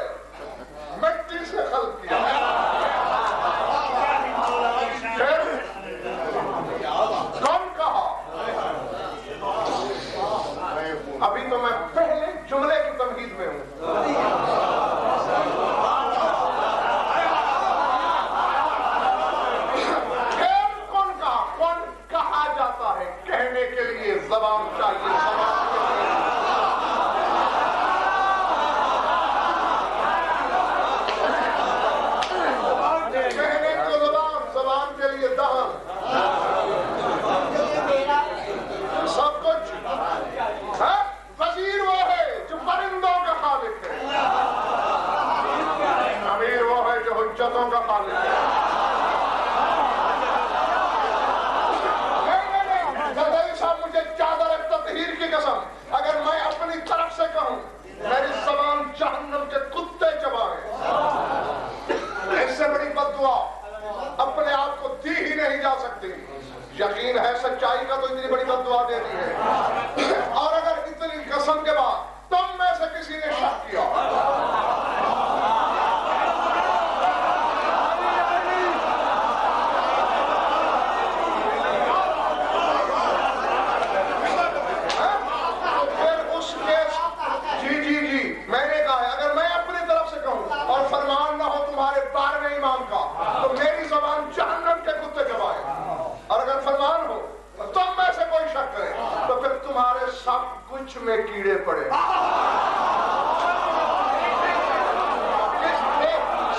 Speaker 1: مٹی سے خلق کیا، پھر کون کہا؟ ابھی تو میں پہلے جملے کی تمہید میں ہوں۔ پھر کون کہا؟ کون کہا جاتا ہے؟ کہنے کے لیے زبان چاہیے، زبان کے لیے کہنے کو زبان، زبان کے لیے دہن، سب کچھ ہے۔ وزیر وہ ہے جو پرندوں کا خالق ہے، امیر وہ ہے جو حجتوں کا خالق ہے۔ نہیں صاحب، مجھے چادر تطہیر کی قسم، اگر میں اپنی طرف سے کہوں میری زبان جہنم کے کتے چبائے، اس سے بڑی بددعا اپنے آپ کو دی ہی نہیں جا سکتی۔ یقین ہے سچائی کا تو اتنی بڑی بددعا دیتی ہے، اور اگر اتنی قسم کے بعد تم میں سے کسی نے شک کیا میں نے کہا ہے اگر میں اپنی طرف سے کہوں اور فرمان نہ ہو تمہارے 12ویں امام کا تو میری زبان جہنم کے کتے چبائے، اور اگر فرمان ہو تم میں سے کوئی شک کرے تو پھر تمہارے سب کچھ میں کیڑے پڑے،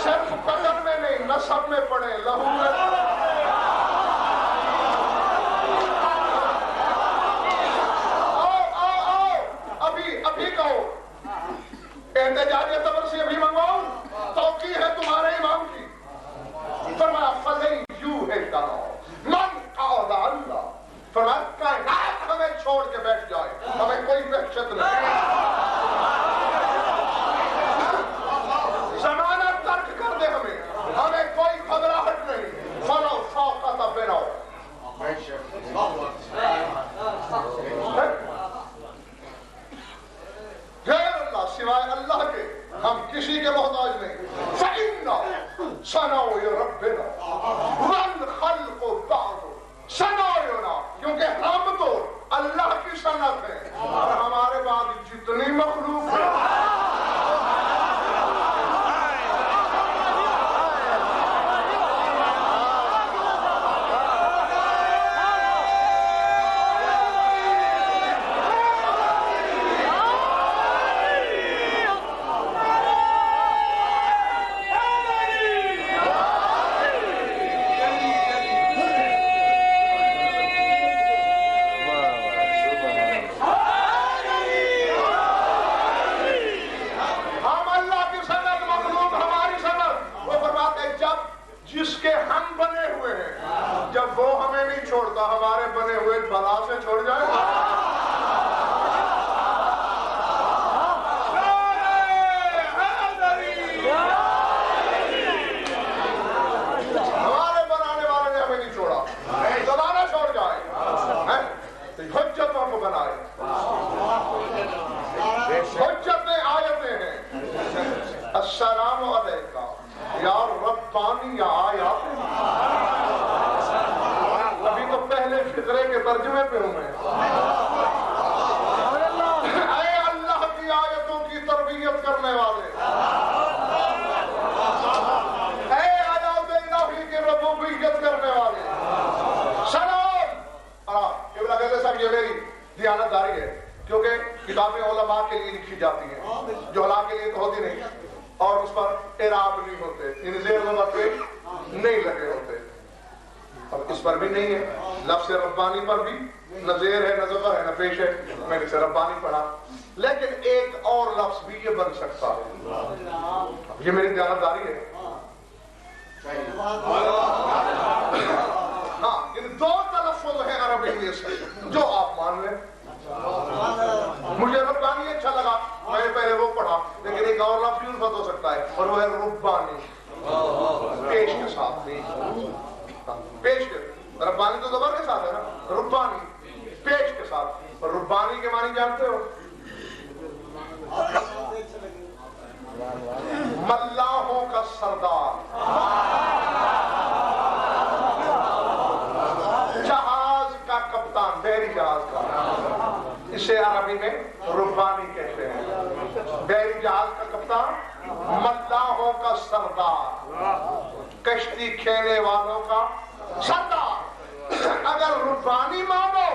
Speaker 1: صرف بدن میں نہیں نسب میں پڑے، لہو میں ابھی کہو احتجاجی تبر سے ابھی منگواؤں، توقیع ہے تمہارے امام کی۔ فرمایا فَلَنْ يُوحِشَنَا مَنْ قَعَدَ اللَّهُ، فرمایا کائنات ہمیں چھوڑ کے بیٹھ جائے، ہمیں کوئی وحشت نہیں، زمانہ ترک کر دے ہمیں کوئی گھبراہٹ نہیں۔ فَلَوْ فَوْقَتَ بِنَوْ، غیر اللہ سوائے اللہ کے ہم کسی کے محتاج نہیں۔ فَإِنَّا صَنَعُ رَبِّنَا وَالْخَلْقُ بَعْضُ صَنَعُنَا، کیونکہ ہم تو اللہ کی صنعت ہیں اور ہمارے بعد جتنی مخلوق ہے ہمارے بنے ہوئے بلا سے چھوڑ جائے ہمارے بنانے والے نے ہمیں نہیں چھوڑا، زمانہ چھوڑ جائے، حجتوں کو بنائے، حجتیں آیتیں ہیں۔ السلام علیکم یا ربانی یا آیات، ابھی تو پہلے فقرے کے ترجمے پہ ہوں میں۔ اے اللہ کی آیتوں کی تربیت کرنے والے، اے آیات الہی کی ربوبیت کرنے والے، سلام۔ قبلہ کہتے صاحب یہ میری دیانتداری ہے، کیونکہ کتابیں علماء کے لیے لکھی جاتی ہیں، جہلاء کے لیے تو ہوتی نہیں، اور اس پر اعراب نہیں ہوتے، ان زیر زبر پہ نہیں لگے ہوتے، اب اس پر بھی نہیں ہے۔ لفظ ربانی پر بھی نہ زیر ہے نہ زبر ہے نہ پیش ہے، میں نے اسے ربانی پڑھا، لیکن ایک اور لفظ بھی یہ بن سکتا ہے، یہ میری دیانتداری ہے۔ ہاں ان دو تلفظ ہیں عربی میں سے، جو آپ مان لیں۔ مجھے ربانی اچھا لگا، میں نے پہلے وہ پڑھا، لیکن ایک اور لفظ بھی الفت ہو سکتا ہے اور وہ ہے ربانی، پیش کے ساتھ نہیں، پیش کے، ربانی تو زبر کے ساتھ ہے نا، ربانی پیش کے ساتھ، ربانی کے معنی جانتے ہو؟ ملاحوں کا سردار، جہاز کا کپتان، بحری جہاز کا، اسے عربی میں ربانی کہتے ہیں۔ بحری جہاز کا کپتان، ملاحوں کا سردار، کشتی کھینے والوں کا سردار۔ اگر ربانی مانو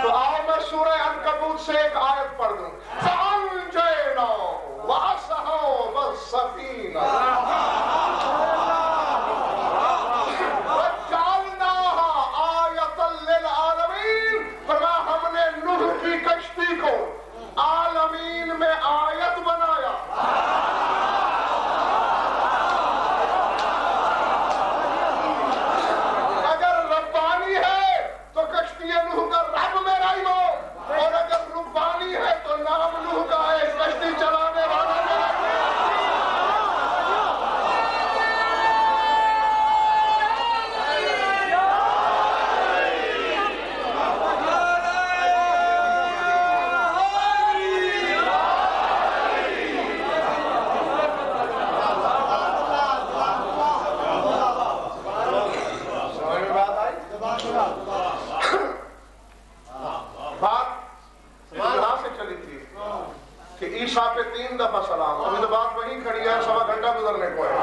Speaker 1: تو آؤ میں سورہ عنکبوت سے ایک آیت پڑھ دوں۔ فَأَنْجَيْنَاهُ وَأَصْحَابَ السَّفِينَةِ وَجَعَلْنَاهَا آیَةً لِلْعَالَمِينَ۔ فرمایا ہم نے نوح کی کشتی کو عالمین میں آیت بنایا۔ اگر ربانی ہے تو کشتی نوح کا رب میرا ہی ہو، اور اگر ربانی ہے تو نام نوح کا ہے، کشتی چلانے والا میرا ہی ہو۔ عیسیٰ پہ 3 دفعہ سلام، ابھی تو بات وہیں کھڑی ہے، سوا گھنٹہ گزرنے کو ہے۔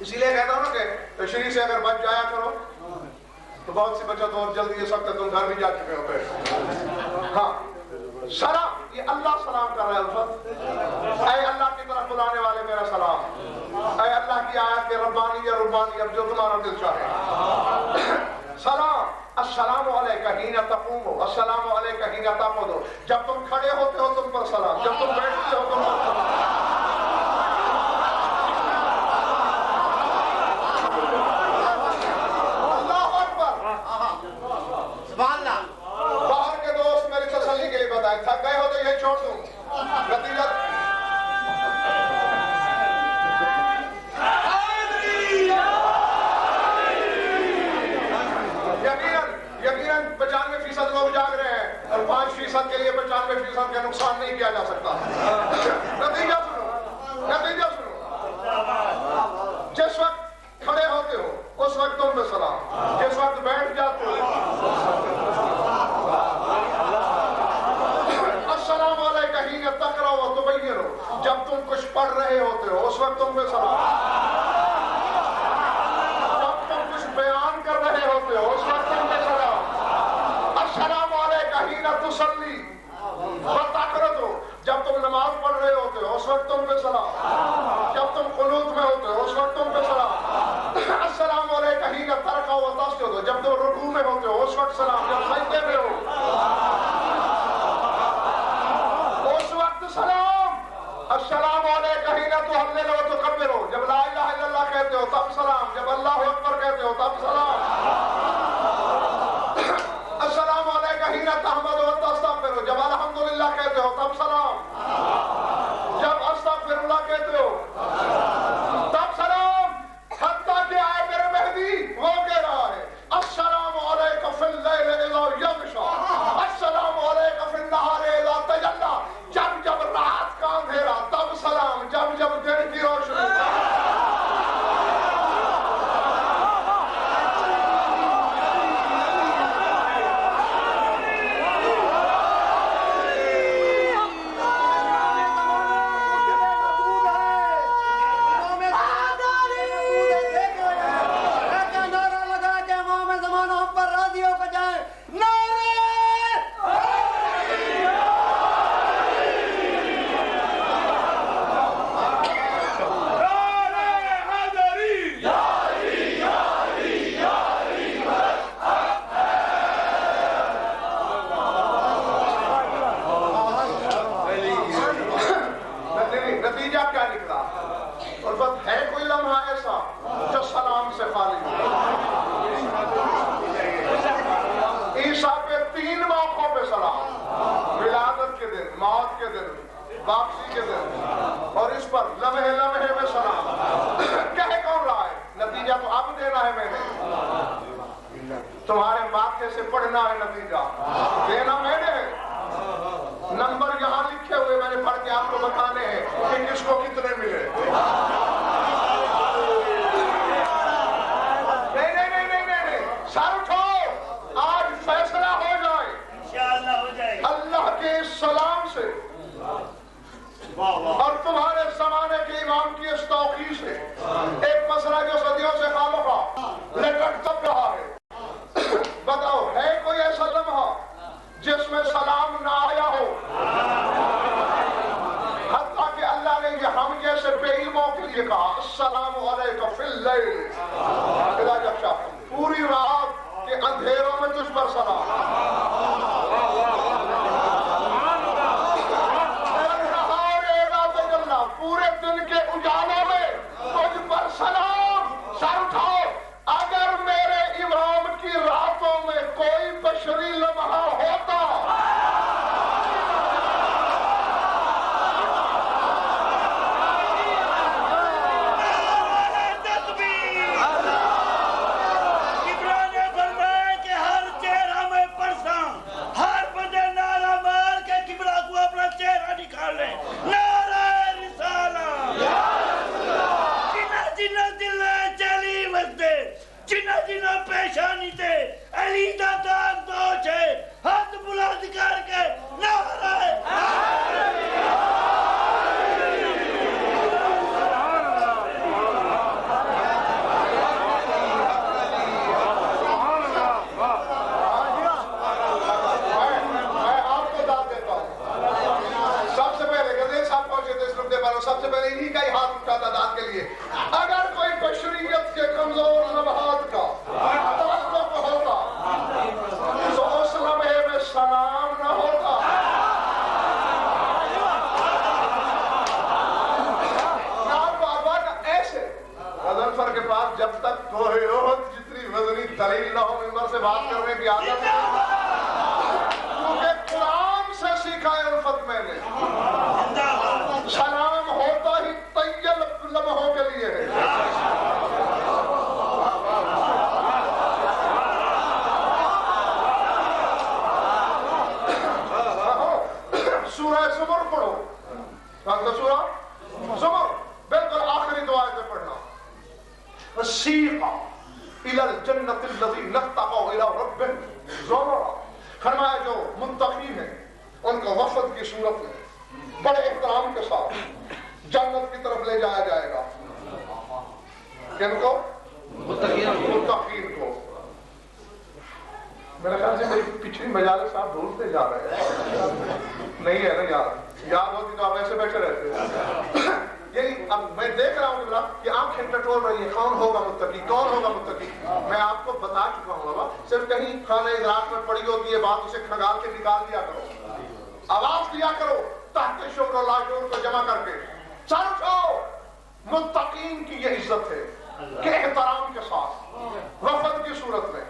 Speaker 1: اسی لیے کہتا ہوں نا کہ تشریح سے اگر بچ جایا کرو تو بہت سی بچت اور جلدی یہ سب تم گھر بھی جا چکے ہوتے۔ ہاں سلام، یہ اللہ سلام کر رہا ہے الفت، اے اللہ کی طرف بلانے والے میرا سلام، اے اللہ کی آیت کے ربانی یا ربانی، اب جو تمہارا دل چاہے۔ سلام، السلام علیکہ حین تقوم، السلام علیکہ حین تقعد، جب تم کھڑے ہوتے ہو تم پر سلام، جب تم بیٹھتے ہو تم پر سلام۔ اللہ اکبر،
Speaker 2: سبحان اللہ۔
Speaker 1: باہر کے دوست میری تسلی کے لیے بتائیں، تھک گئے ہو تو یہ چھوڑ دوں، نتیجہ یقیناً 95% لوگ جاگ رہے ہیں، اور 5% کے لیے 95% کا نقصان نہیں کیا جا سکتا۔ نتیجہ سنو، نتیجہ سنو، جس وقت کھڑے ہوتے ہو اس وقت تم پہ سلام، جس وقت بیٹھ جاتے ہو السلام علیکہ حین تقرأ و تبین، جب تم کچھ پڑھ رہے ہوتے ہو اس وقت تم پہ سلام، جب تم کچھ بیان کر رہے ہوتے ہو اس وقت تم پہ سلام۔ السلام علیکہ حین تصلی وتقنت، جب تم نماز پڑھ رہے ہوتے ہو اس وقت تم پہ سلام، جب تم قنوت میں ہوتے ہو اس وقت تم پہ سلام۔ السلام علیکہ حین ترکع و تسجد، جب تم رکوع میں ہوتے ہو اس وقت سلام، جب سجدے میں ہو اس وقت سلام۔ السلام علیکہ حین تہلل و تکبر، جب لا الہ الا اللہ کہتے ہو تب سلام، جب اللہ اکبر کہتے ہو تب سلام۔ السلام علیکہ حین تحمد و تستغفر، جب الحمدللہ کہتے ہو تب سلام، جب استغفر اللہ کہتے ہو تب سلام۔ حتیٰ کہ آئے میرے مہدی وہ کہہ رہا ہے السلام علیکہ فی اللیل اذا یغشی، السلام علیکہ فی النہار اذا تجلی، جب جب رات کا اندھیرا تب سلام، جب جب دن کی روشنی۔ واپسی کے دن اور اس پر لمحے لمحے میں سلام۔ کہے کون رہا ہے؟ نتیجہ تو اب دینا ہے میں نے، تمہارے ماتھے سے پڑھنے بڑھنا ہے نتیجہ دینا میں نے نمبر یہاں لکھے ہوئے میں نے پڑھ کے آپ کو بتانے ہیں کہ کس کو کتنے ملے نہیں سر اٹھو آج فیصلہ ہو جائے
Speaker 2: انشاءاللہ ہو جائے
Speaker 1: اللہ کے سلام سے اور تمہارے زمانے کے امام کی اس توقیر سے ایک مسئلہ جو صدیوں سے خامخواہ لٹک تک رہا ہے بتاؤ ہے کوئی ایسا لمحہ جس میں سلام نہ آیا ہو حتیٰ کہ اللہ نے یہ ہم جیسے بے علموں کے لیے کہا السلام علیکم فی اللیل اذا یغشی پوری رات کے اندھیروں میں تجھ پر سلام پورے دن کے اجالوں میں تجھ پر سلام سر اٹھاؤ اگر میرے امام کی راتوں میں کوئی بشری لمحہ ہوتا
Speaker 2: پیشانی تے علی دا داغ دو چھے ہاتھ بلند کر کے نعرہ
Speaker 1: سب سے پہلے انہی کا ہی ہاتھ اٹھا تھا داد کے لیے اگر کوئی بشریت کے کمزور لمحات کا تعلق ہوتا تو اس لمحے میں سلام نہ ہوتا ایسے غضنفر کے پاس جب تک کوئی جتنی وزنی دلیل نہ ہو ممبر سے بات کرنے کی عادت کیونکہ قرآن سے سیکھا ہے الفت میں نے سلام ہوتا ہی طیب لمحوں کے لیے ہے سورہ زمر پڑھو کون سا سورہ زمر بالکل آخری دعا سے پڑھنا وسیق الى الجنت الذی اتقوا الى ربهم زمرا فرمایا جو متقی ہیں ان کو وفد کی صورت میں بڑے احترام کے ساتھ جنت کی طرف لے جایا جائے گا کن کو متقین کو میرے خیال سے میری پچھلی مجالس صاحب بھولتے جا رہے ہیں نہیں ہے نا یاد ہوتی تو آپ ایسے بیٹھے رہتے یہی اب میں دیکھ رہا ہوں کہ آنکھیں ٹٹول رہی ہے کون ہوگا متقی کون ہوگا متقی میں آپ کو بتا چکا ہوں بابا صرف کہیں خانہ ادراک میں پڑی ہوتی ہے بات اسے کھنگال کے نکال دیا کرو آواز دیا کرو تحت شکر و لاجور کو جمع کر کے سر اٹھو متقین کی یہ عزت ہے کہ احترام کے ساتھ وفد کی صورت میں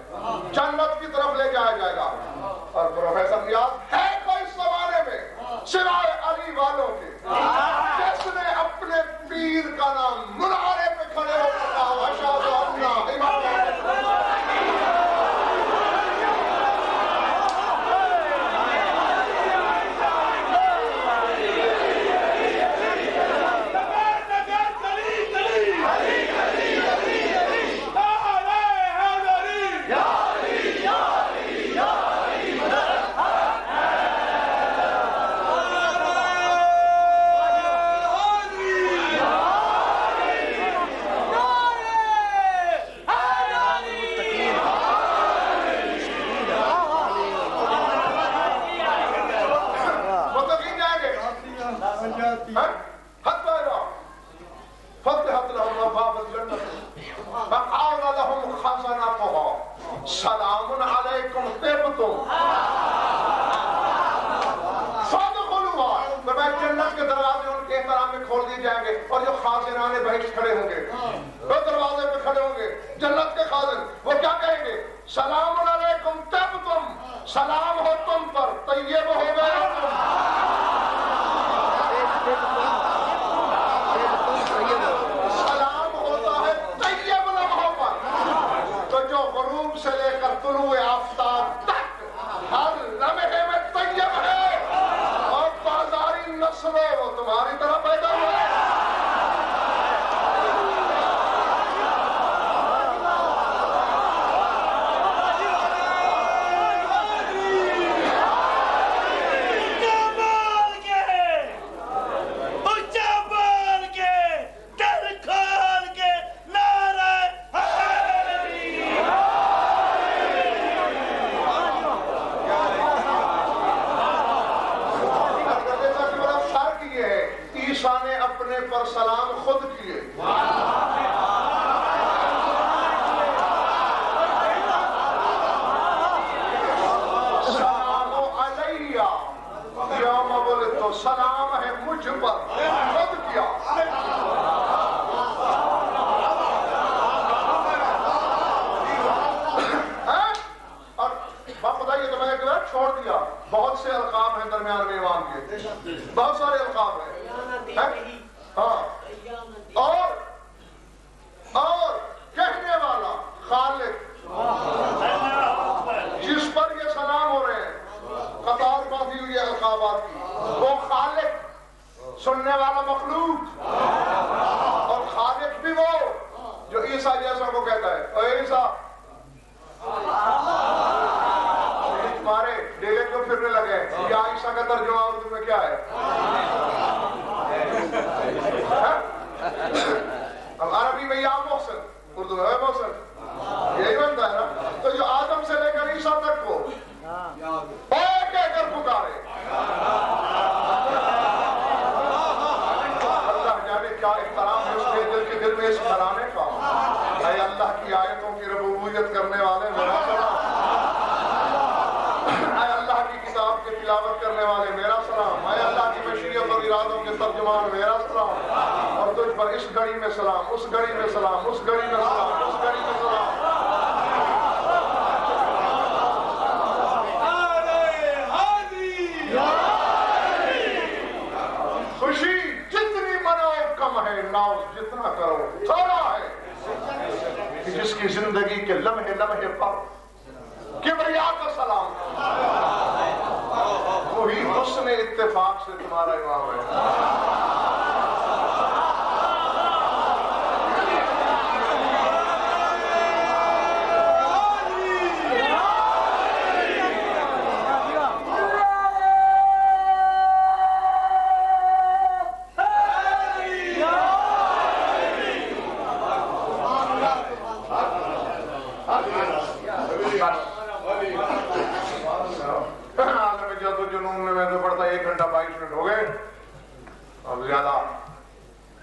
Speaker 1: جنت کی طرف لے جایا جائے گا اور پروفیسر نیاز ہے کوئی اس زمانے میں سوائے علی والوں کے جس نے اپنے پیر کا نام منارے پہ کھڑے ہو کر کہا اشہد ان امام سلام علیکم طبتم فادخلوها فرمایا جنت کے دروازے ان کے احترام میں کھول دیے جائیں گے اور جو خازنان بہشت کھڑے ہوں گے وہ دروازے پہ کھڑے ہوں گے جنت کے خازن وہ کیا کہیں گے سلام علیکم طبتم سلام ہو تم پر طیب ہو گئے سلام ہوتا ہے طیب لمحوں پر تو جو غروب سے لے کر طلوع آفتاب تک پر سلام خود کیے. سلام علیہ یوم ولدت، سلام ہے مجھ پر، خود کیا. اور باخدا یہ تو میں نے چھوڑ دیا. بہت سے القاب ہیں درمیان میں امام کے، بہت سارے القاب ہیں. ہاں اور کہنے والا خالق، جس پر یہ سلام ہو رہے ہیں، قطار باندھی ہوئی ہے القابات کی، وہ خالق، سننے والا مخلوق، اور خالق بھی وہ جو عیسیٰ جیسا کو کہتا ہے اے عیسیٰ. تمہارے ڈیلے کو پھرنے لگے. یا عیسیٰ کا ترجمہ اردو میں کیا ہے؟ اب عربی میں یا محسن، اردو میں محسن، یہی بنتا ہے نا. تو جو آدم سے لے کر عیسیٰ تک کو اے کہہ کر پکارے، اللہ جانے کیا احترام ہے اس کے دل میں اس گھرانے کا. اے اللہ کی آیتوں کی ربوبیت کرنے والے میرا سلام. اے اللہ کی کتاب کی تلاوت کرنے والے میرا سلام. اے اللہ کی مشیت اور ارادوں کے ترجمان میرا سلام. اور تجھ پر اس گھڑی میں سلام، اس گھڑی میں سلام، اس گھڑی میں سلام، اس گھڑی میں سلام. خوشی جتنی مناؤ کم ہے، ناؤ جتنا کرو تھوڑا ہے. جس کی زندگی کے لمحے لمحے پر کبریا کا سلام، وہی حسن اتفاق سے تمہارا امام ہے. زیادہ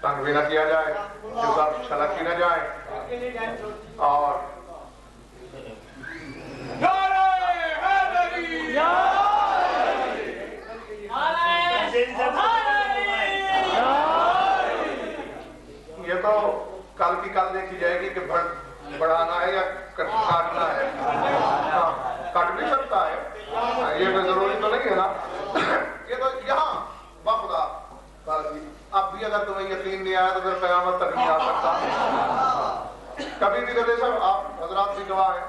Speaker 1: تنگ بھی نہ کیا جائے، چھلک بھی نہ جائے. اور یہ تو کل کی کل دیکھی جائے گی کہ بڑھانا ہے یا کاٹنا ہے. کٹ بھی سکتا ہے، یہ کوئی ضروری تو نہیں ہے نا. یہ تو یہاں بخدا اب بھی اگر تمہیں یقین نہیں آیا تو پھر قیامت تک نہیں آ سکتا. کبھی بھی کہتے صاحب آپ حضرات بھی گواہ ہیں،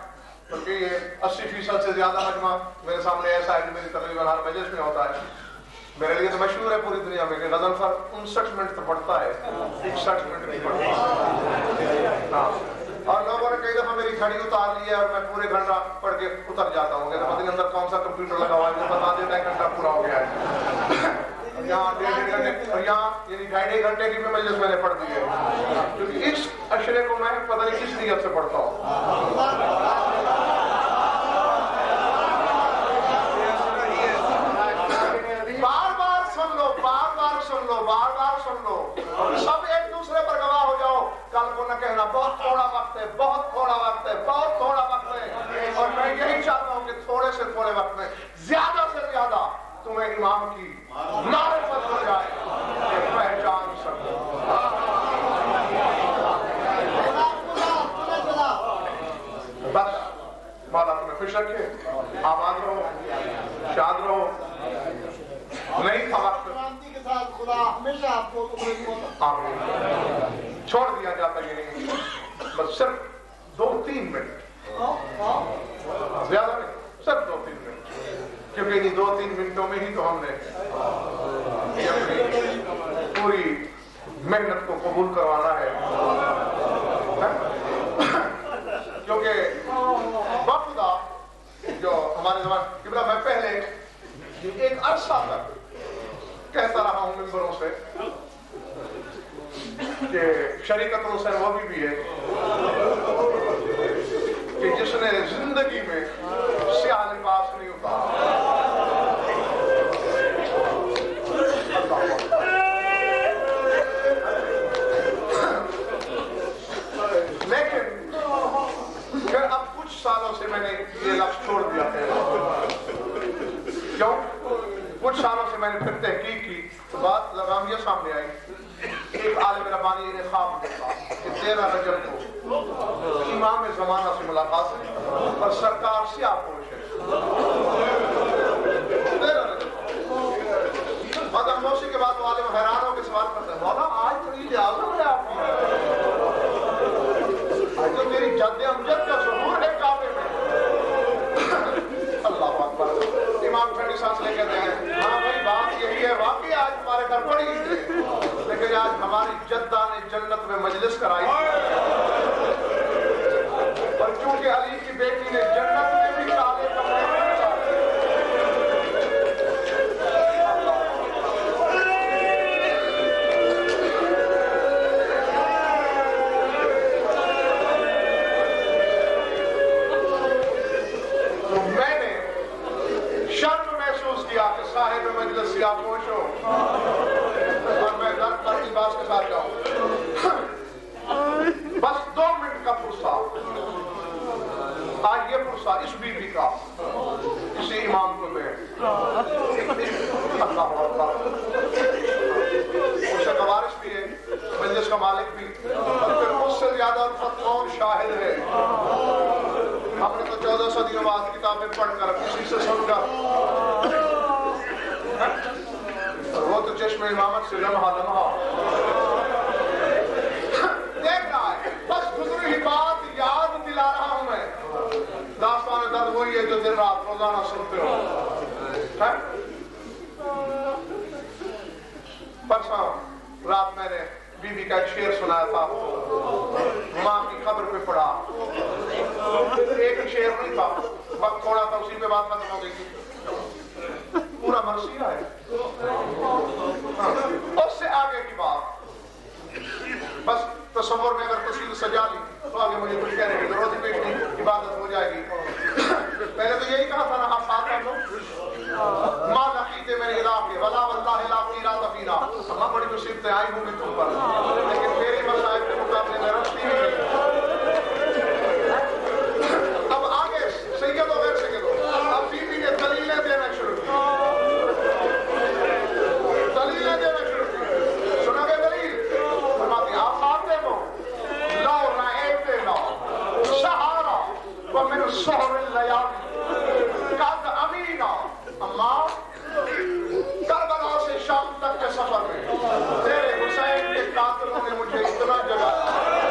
Speaker 1: کیونکہ یہ 80% سے زیادہ مجمع میرے سامنے ایسا ہے جو میری تقریباً ہر مجلس میں ہوتا ہے. میرے لیے تو مشہور ہے پوری دنیا میں کہ غضنفر 59 منٹ تو پڑھتا ہے، 61 منٹ نہیں پڑھتا. اور لوگوں نے کئی دفعہ میری گھڑی اتار لی ہے اور میں پورے گھنٹہ پڑھ کے اتر جاتا ہوں. پتہ نہیں اندر کون سا کمپیوٹر لگا ہوا ہے، مجھے بتا دیتا ہے گھنٹہ پورا ہو گیا ہے. یہاں 1.5 گھنٹے، اور یہاں یعنی 2.5 گھنٹے کی بھی مجلس میں نے پڑھ دی ہے، کیونکہ اس اشرے کو میں پتہ نہیں کس نیت سے پڑھتا ہوں. بار بار سن لو، بار بار سن لو، بار بار سن لو، سب ایک دوسرے پر گواہ ہو جاؤ. کل کو نہ کہنا بہت تھوڑا وقت ہے، بہت تھوڑا وقت ہے، بہت تھوڑا وقت ہے. اور میں یہی چاہتا ہوں کہ تھوڑے سے تھوڑے وقت میں زیادہ سے زیادہ تمہیں امام کی معرفت ہو جائے کہ پہچان سکو. بس مولا تمہیں خوش رکھے، آباد رہو، شاد رہو. نہیں تھا وقت
Speaker 3: کے ساتھ خدا ہمیشہ آپ کو
Speaker 1: آمین. چھوڑ دیا جاتا یہ نہیں، بس صرف 2-3 منٹ، زیادہ نہیں، صرف 2-3 منٹ، کیونکہ انہیں 2-3 منٹوں میں ہی تو ہم نے اپنی پوری محنت کو قبول کروانا ہے. کیونکہ باخدا جو ہمارے زمان ابراہیم، میں پہلے ایک عرصہ تک کہتا رہا ہوں ممبروں سے کہ شریعت الحسین وہ بھی ہے کہ جس نے زندگی میں سیاہ لباس نہیں اتارا. سالوں سے میں نے پھر تحقیق کی تو بات لگامیہ سامنے آئی ایک عالم ربانی نے خواب دیکھا کہ 13 رجب کو امام زمانہ سے ملاقات ہے اور سرکار سیاہ پوش ہے 13 رجب مدن موسی کے بعد عالم حیران ہو کے سوال کرتے ہیں مولا آج تو عید اعظم ہے آپ کی آج تو میری جد امجد کا ظہور ہے کعبے میں اللہ اکبر امام ٹھنڈی سانس لے کہتے ہیں ہاں بھائی بات یہی ہے واقعی آج ہمارے گھر بڑی عید ہے لیکن آج ہماری جدہ نے جنت میں مجلس کرائی اور چونکہ علی کی بیٹی نے جنت میں بھی کالے کپڑے صاحب مجلس سیاہ پوش ہو اور میں درد پر لباس کے ساتھ جاؤں بس 2 منٹ کا پرسہ آج یہ پرسہ اس بی بی کا اسی امام کو میں اللہ اکبر اسے وارث بھی ہے مجلس کا مالک بھی اور پھر اس سے زیادہ کون شاہد ہے ہم نے تو 14 صدیوں بعد کتابیں پڑھ کر کسی سے سن کر وہ تو چشم امامت سے لمحہ دیکھ رہا ہے بس گزری ہی بات یاد دلا رہا ہوں میں داستان درد وہی ہے جو دن رات روزانہ سنتے ہو پرسوں رات میں نے بی بی کا ایک شعر سنایا تھا ماں کی قبر پہ پڑا ایک شعر نہیں تھا وقت تھوڑا تھا اسی پہ بات ختم ہو گئی تھی پورا مرثیہ ہے اس سے آگے کی بات بس تصور میں اگر تصویر سجا لی تو آگے مجھے کچھ کہنے کی ضرورت ہی پیش نہیں عبادت ہو جائے گی پہلے تو یہی کہا تھا نا آپ ساتھ ہم لوگ ماں لقیتے میرے علاقے ولا واللہ لا قیرات فینا ہاں بڑی مصیبتیں آئی ہوں گی تم پر لیکن میری مسائل کے مقابلے میں رکھتی نہیں اب آگے سید و غیر سید اب بی بی نے دلیلیں دینا شروع کی ومن سحر اللیالی قد امینہ اما کربلا سے شام تک کے سفر میں تیرے حسین کے قاتلوں نے مجھے اتنا جگایا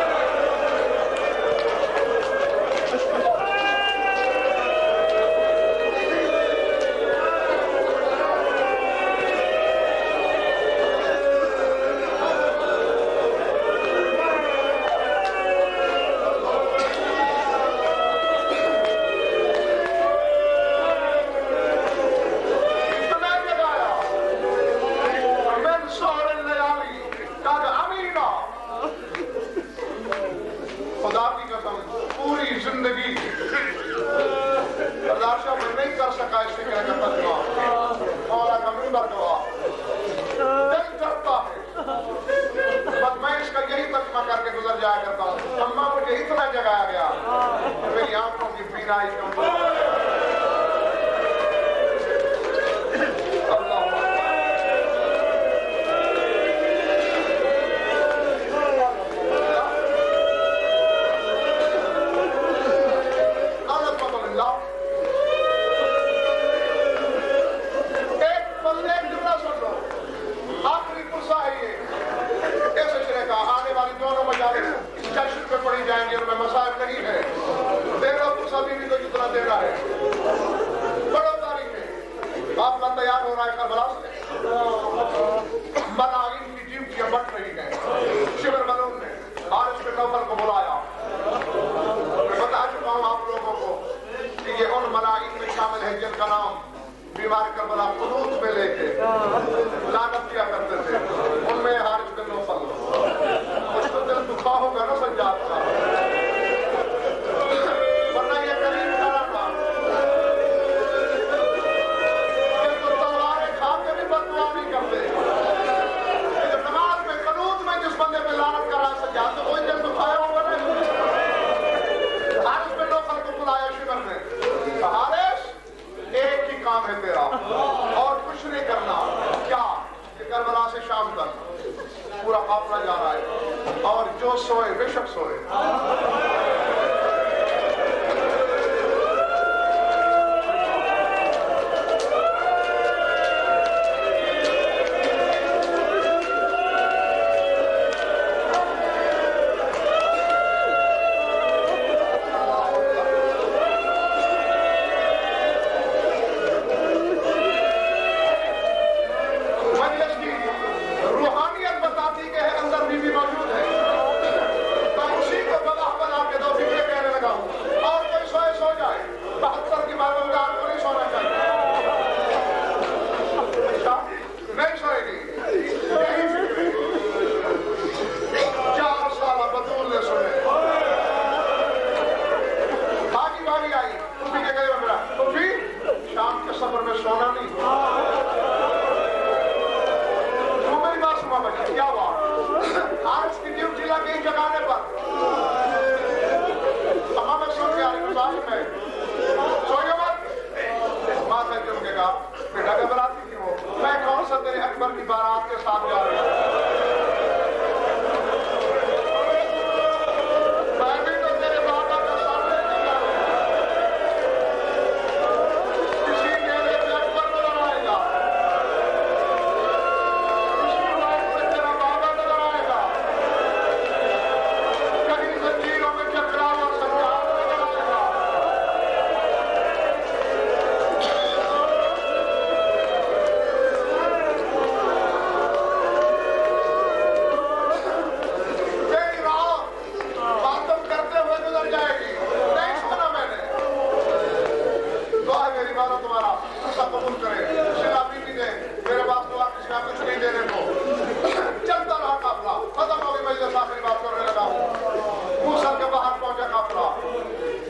Speaker 1: سوئے بے شک سوئے.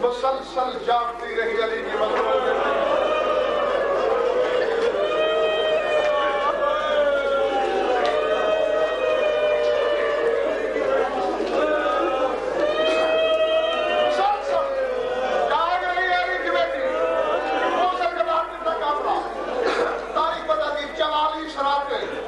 Speaker 1: مسلسل جاگتی رہی علی کی مظلوم تاریخ بتا دی 44 راتیں